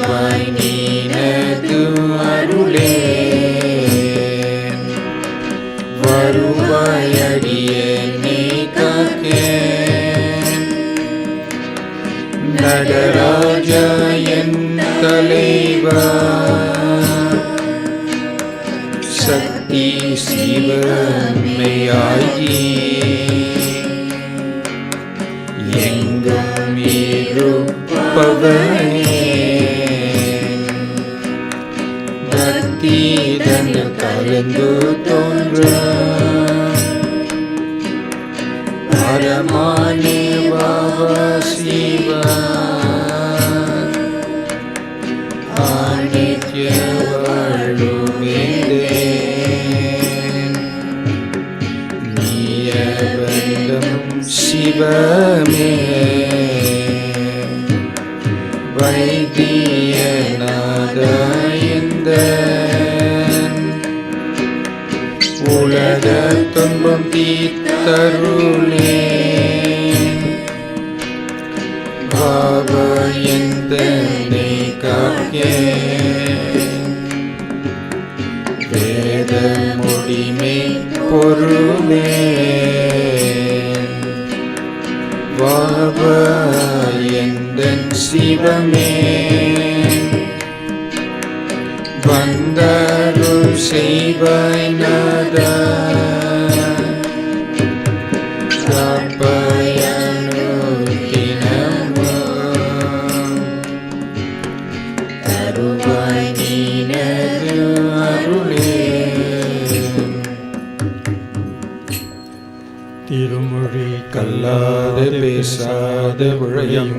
வருவாய் நீனது அருளே வருவாய் அடியேனை காக்கே நடராஜா என் தலைவா சக்தி சிவமையாகி எங்கும் இருப்பவனே பக்திதன் கலந்து தோன்ற பரமானே வாவா சிவா ஆனித்ய வாழுவேதே நீயவந்தம் சிவமே வைத்தியநாதாயந்த உலக துன்பம் தீர்த்தருளே பாபா எந்தனை காக்கே வேத முடிமை பொருளே பாபா எந்தன் சிவமே வந்தருள் செய்வாய் நாதா தருவாய் நீனது அருளே திருமொழி கல்லாத பேசாத விழையும்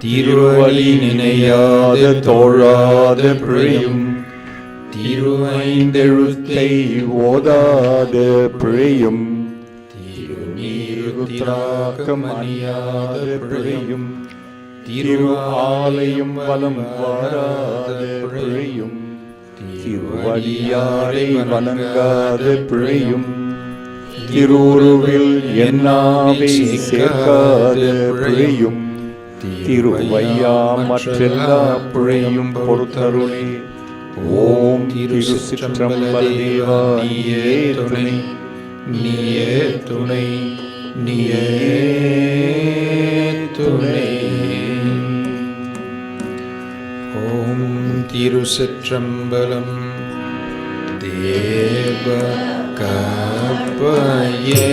திருவழி நினையாத தோழாத பிழையும் திருவைந்தெழுத்தை ஓதாத பிழையும் திருநீருத்திராக்கம் அணியாத பிழையும் திரு ஆலயம் வலம் வாராத பிழையும் திருவடியாரை வணங்காத பிழையும் திருவுருவில் என்னாவை சேர்க்காத பிழையும் திருவையா மற்றெல்லா பிழையும் பொறுத்தருளே. ஓம் திருச்சிற்றம்பல தேவா நீயே துணை நீயே துணை நீயே துணை. ஓம் திருச்சிற்றம்பலம். தேவ காப்பயே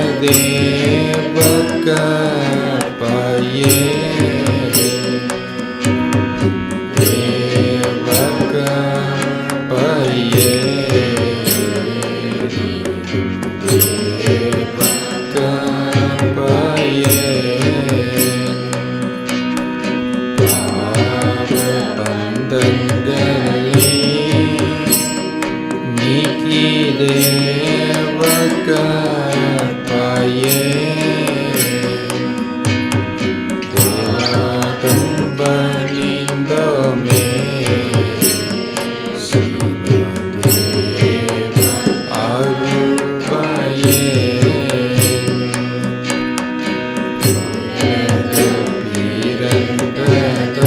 ஜெகதேவ காப்பயே தேவ காப்பயே தேவ காப்பயே பாவ பந்தங்களே நீக்கி தேவ காப்பயே தேவகம்பனிந்தோமே சிவதேவ அருள்வாயே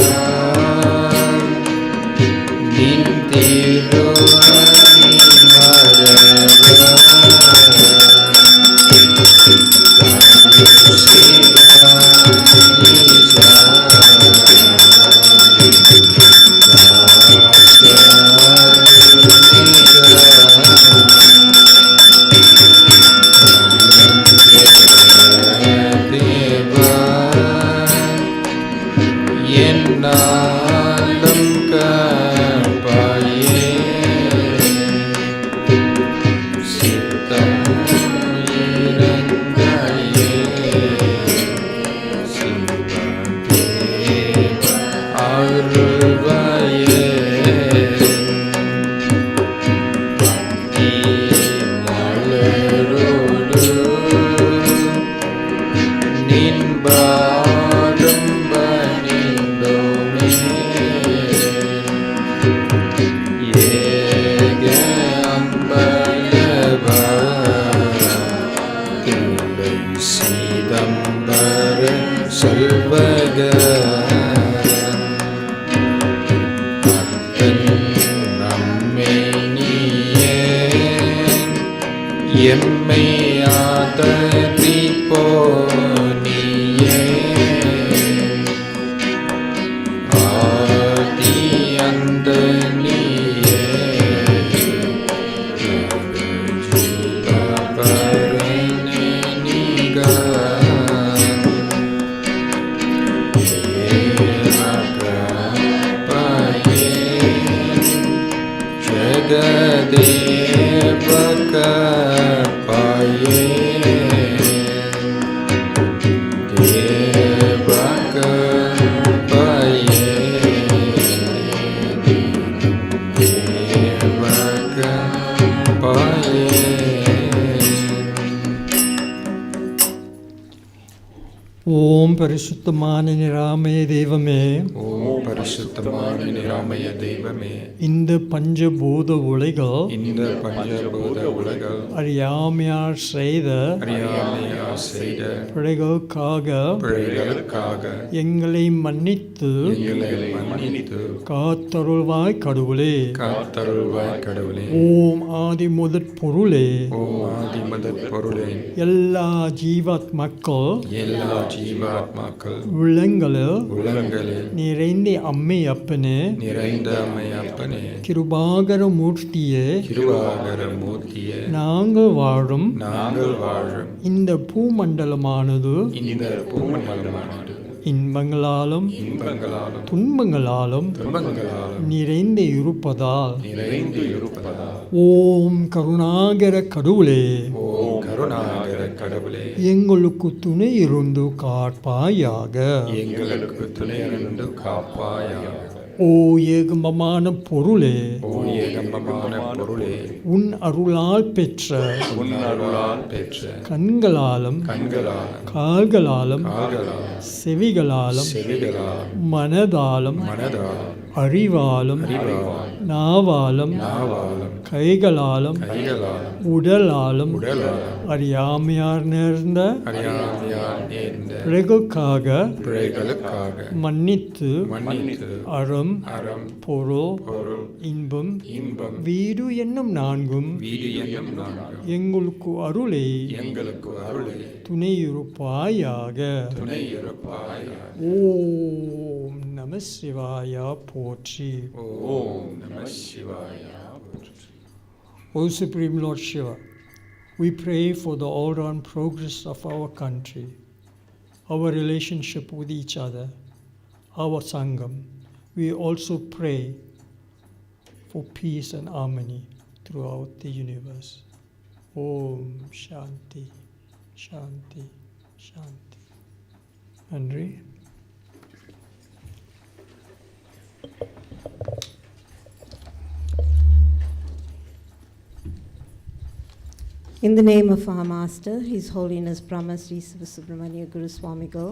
பிறந்ததால் நின் திருவடி மறவா என்னாலும் காப்பாயே சித்தம் இறங்காயே சிவதேவ அருள்வாயே பக்தி மலரோடு நின்பாடும் பணிந்தோமே ஏக அம்பலவா தில்லை சிதம்பர அத்தன் நம்மேனியே எம்மை ஆதரிப்போனியே ஆதி அந்த நீயே பரணே நிகன் ஏனப்ரபயே ஜெகதேவகபாயே ஓம் பரிசுத்தமான நிராமய தெய்வமே, ஓம் பரிசுத்தமான நிராமய தெய்வமே, இந்த பஞ்சபூத உலகில் இந்த பஞ்சபூத உலகில் அறியாமையார் செய்த அறியாமையால் செய்த பிழைகளுக்காக பிழைகளுக்காக எங்களை மன்னித்து எங்களை மன்னித்து காத்தருள்வாய் கடவுளே. காத்தருள்வாய் கடவுளே. ஓம் ஆதி முதற் பொருளே, ஓம் ஆதிமதற் பொருளே, எல்லா ஜீவாத்மாக்கள் எல்லா ஜீவாத்மாக்கள் உள்ளங்களில் உலகங்களில் நிறைந்த அம்மை அப்பனே, நிறைந்த அம்மையப்பனே, கிருபாகர மூர்த்தியே, கிருபாகர மூர்த்தியே, நாங்கள் வாழும் நாங்கள் வாழும் இந்த பூமண்டலமானது இந்த பூமண்டலமானது இன்பங்களாலும் இன்பங்களாலும் துன்பங்களாலும் துன்பங்களாலும் நிறைந்து இருப்பதால் நிறைந்து இருப்பதால் ஓம் கருணாகர கடவுளே, ஓம் கருணாகர கடவுளே, எங்களுக்கு துணை இருந்து காப்பாயாக. எங்களுக்கு துணையிருந்து காப்பாயாக. ஓ ஏகம்பமான பொருளே, ஓ ஏகம்பமான பொருளே, உன் அருளால் பெற்ற உன் அருளால் பெற்ற கண்களாலும் கண்களாலும் கால்களாலும் கால்களாலும் செவிகளாலும் செவிகளாலும் மனதாலும் மனதாலும் அறிவாலும் அறிவாலும் நாவாலும் நாவாலும் கைகளாலும் கைகளாலும் உடலாலும் உடலாலும் அறியாமையார் நேர்ந்த அறியாமையால் நேர்ந்த பிழைகளுக்காக பிழைகளுக்காக மன்னித்து மன்னித்து அறம் அறம் பொருள் பொருள் இன்பம் இன்பம் வீடு என்னும் நான்கும் வீடு என்னும் நான்கும் எங்களுக்கு அருளை எங்களுக்கு அருளை துணையிருப்பாயாக. துணை இருப்பாயாக. ஓம் நம சிவாயா போற்றி. ஓம் நம சிவாய. O Supreme Lord Shiva, we pray for the all-round progress of our country, our relationship with each other, our Sangam. We also pray for peace and harmony throughout the universe. Om Shanti, Shanti, Shanti. Henry? In the name of our Master, His Holiness Brahma Sri Subramanya Guru Swamigal,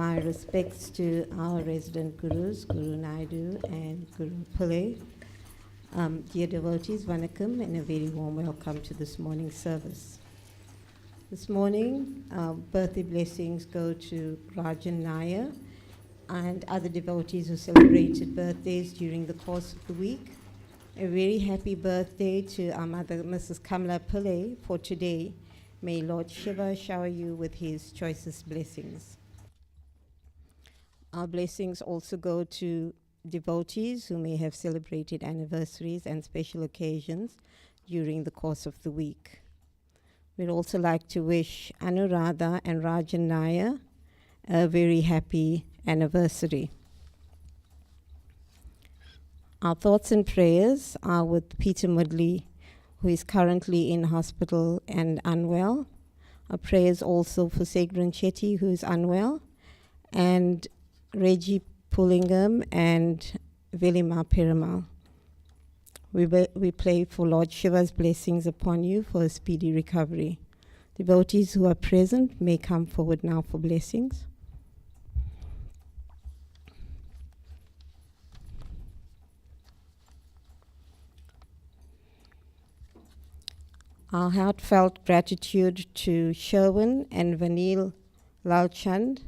my respects to our resident Gurus, Guru Naidu and Guru Pillai. Dear devotees, Vanakkam, and a very warm welcome to this morning's service. This morning, birthday blessings go to Rajan Nair and other devotees who celebrated birthdays during the course of the week. A very happy birthday to our mother, Mrs. Kamla Pillai, for today. May Lord Shiva shower you with his choicest blessings. Our blessings also go to devotees who may have celebrated anniversaries and special occasions during the course of the week. We'd also like to wish Anuradha and Rajan Nair a very happy anniversary. Our thoughts and prayers are with Peter Mudley, who is currently in hospital and unwell. Our prayers also for Segran Chetty, who is unwell, and Reggie Pullingham and Velima Peramal. We pray for Lord Shiva's blessings upon you for a speedy recovery. Devotees who are present may come forward now for blessings. Our heartfelt gratitude to Sherwin and Vanil Lalchand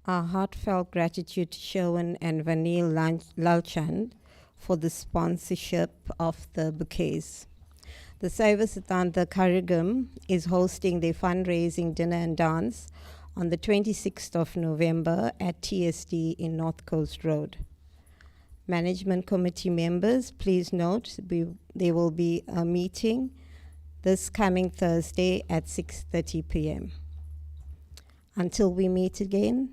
Our heartfelt gratitude to Sherwin and Vanil Lalchand for the sponsorship of the bouquets. The Saiva Siddhanta Karigam is hosting their fundraising dinner and dance on the 26th of November at TSD in North Coast Road. Management committee members, please note there will be a meeting this coming Thursday at 6:30 p.m. Until we meet again,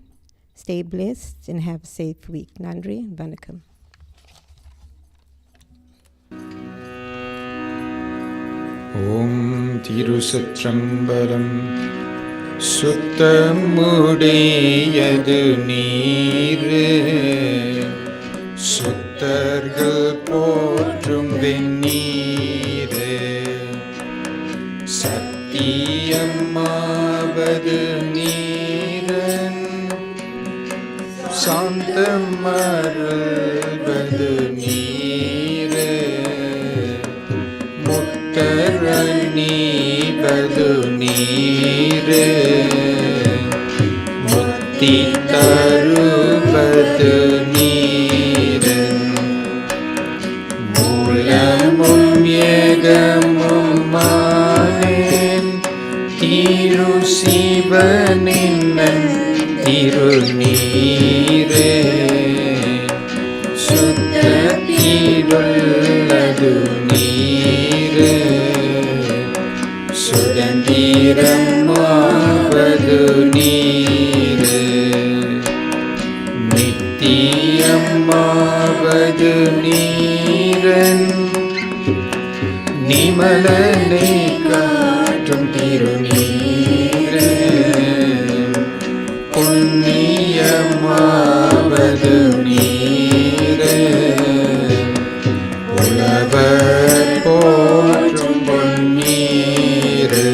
stay blessed and have a safe week. Nandri, Vanakkam. ஓம் திருச்சிற்றம்பலம். சுத்தமுடையது நீரே, சுத்தர்கள் போற்றும் வெந்நீரே, சத்தியமாவது நீரன், சாந்தமருள்வது நீரே, முத்தரணிவது நீரே, முத்தி தருவது நீரே, மூலமும் ஏகமும் மானேன் திரு சிவனின் திருநீரே, சுத்த தீருள்ளது நீரே, சுதந்திரமாவது நீரே, நித்தியமாவது நீரன், நிமலனை காற்றும் திருநீரே, புண்ணியமாவது நீரே, உழவர் போற்றும் பொன்னீரே,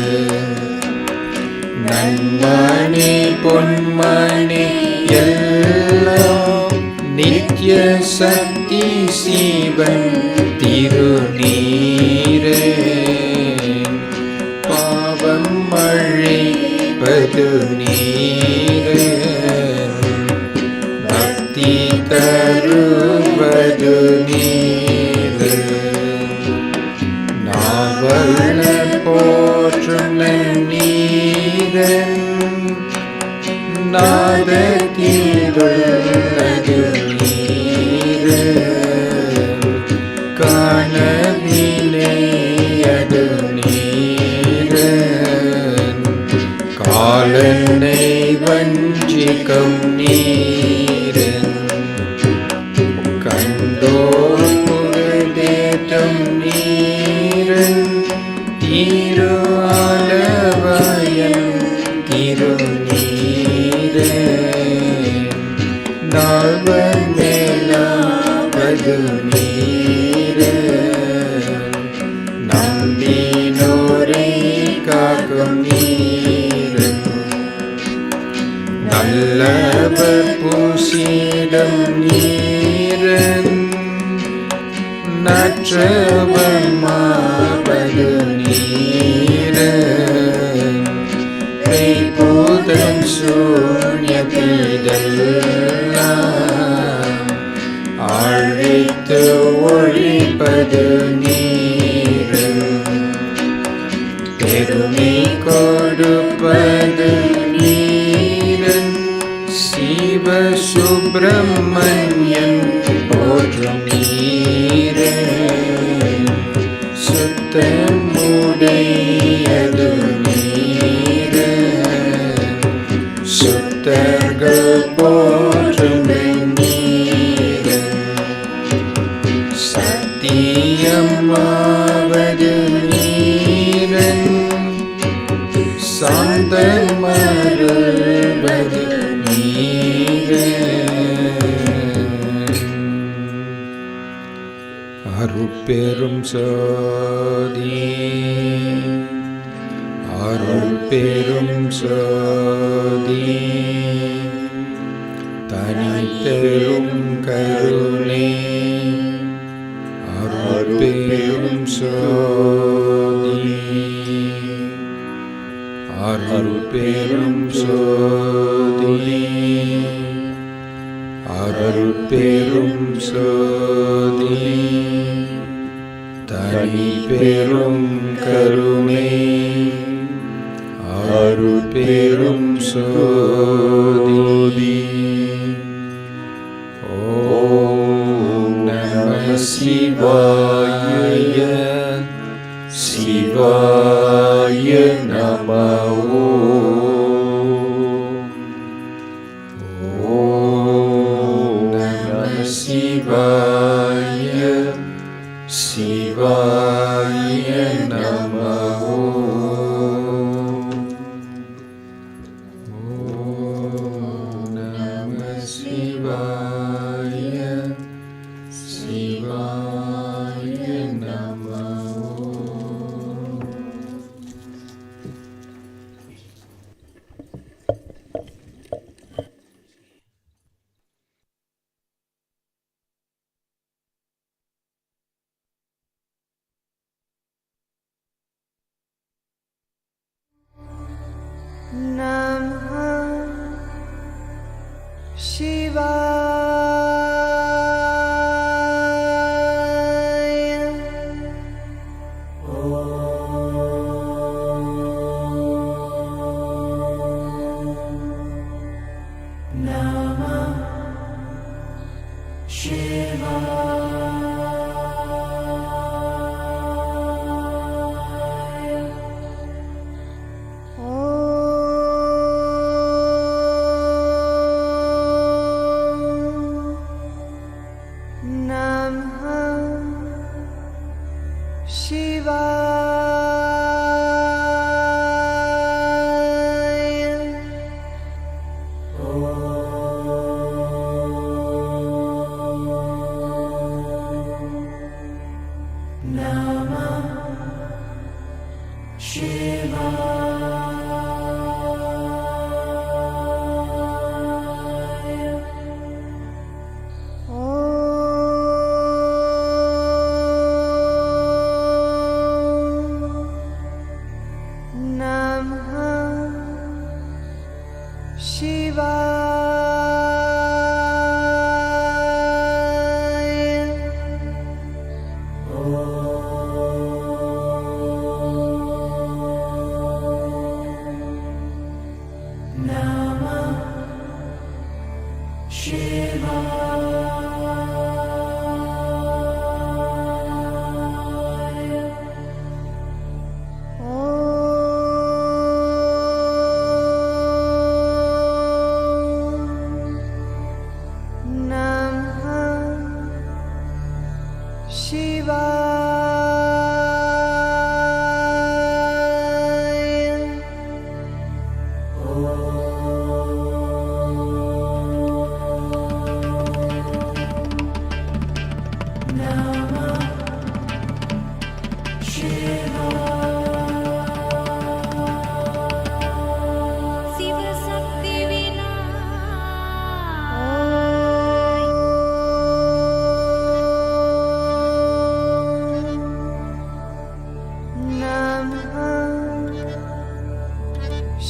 நன்மணி பொன்மணி எல்லாம் நித்ய சக்தி சிவன் திருநீரே, பாவம் அழிப்பது நீரே, பக்தி தருவது நீரே, நாவல போற்றும் நீரன், நாத தீருள்ளது நீரே, காணவினையது நீரே, காலனை வஞ்சிக்கும் நீரன், கண்டோர் புகழ்தேற்றம் நீரன், திரு ஆலவயம் திருநீரே, நால்வர் மேலாவது நீரே, நம்பினோரை காக்கும் நீரே, நல்லவர் பூசிடம் நீரன், நற்றவன் மாவது நீரே, கைபூதன் சூன்யத்திடெல்லாம் அழித்து ஒழிப்பது நீரே, பெருமை கொடுப்பது நீரன், சிவ சுப்பிரமணியன் போற்றும் நீரே, சுத்தமுடையது நீரே, சுத்தர்கள் போற்றும் நீரே, சத்தியமாவது நீரன், சாந்தமருள்வது நீரே, அருள் பெரும் சோதி அருள் பெரும் சோதி தனி பெரும் கருணை அருள் பெரும் சோதி அருள் பெரும் சோதி அருள் பெரும் சோதி தனி பெரும் கருணை அருள் பெரும் சோதி ஓம் நம சிவாய சிவாய நம ஓம் நம சிவாய சிவாய நம ஓம் நம சிவாய சிவாய நம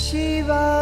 Shiva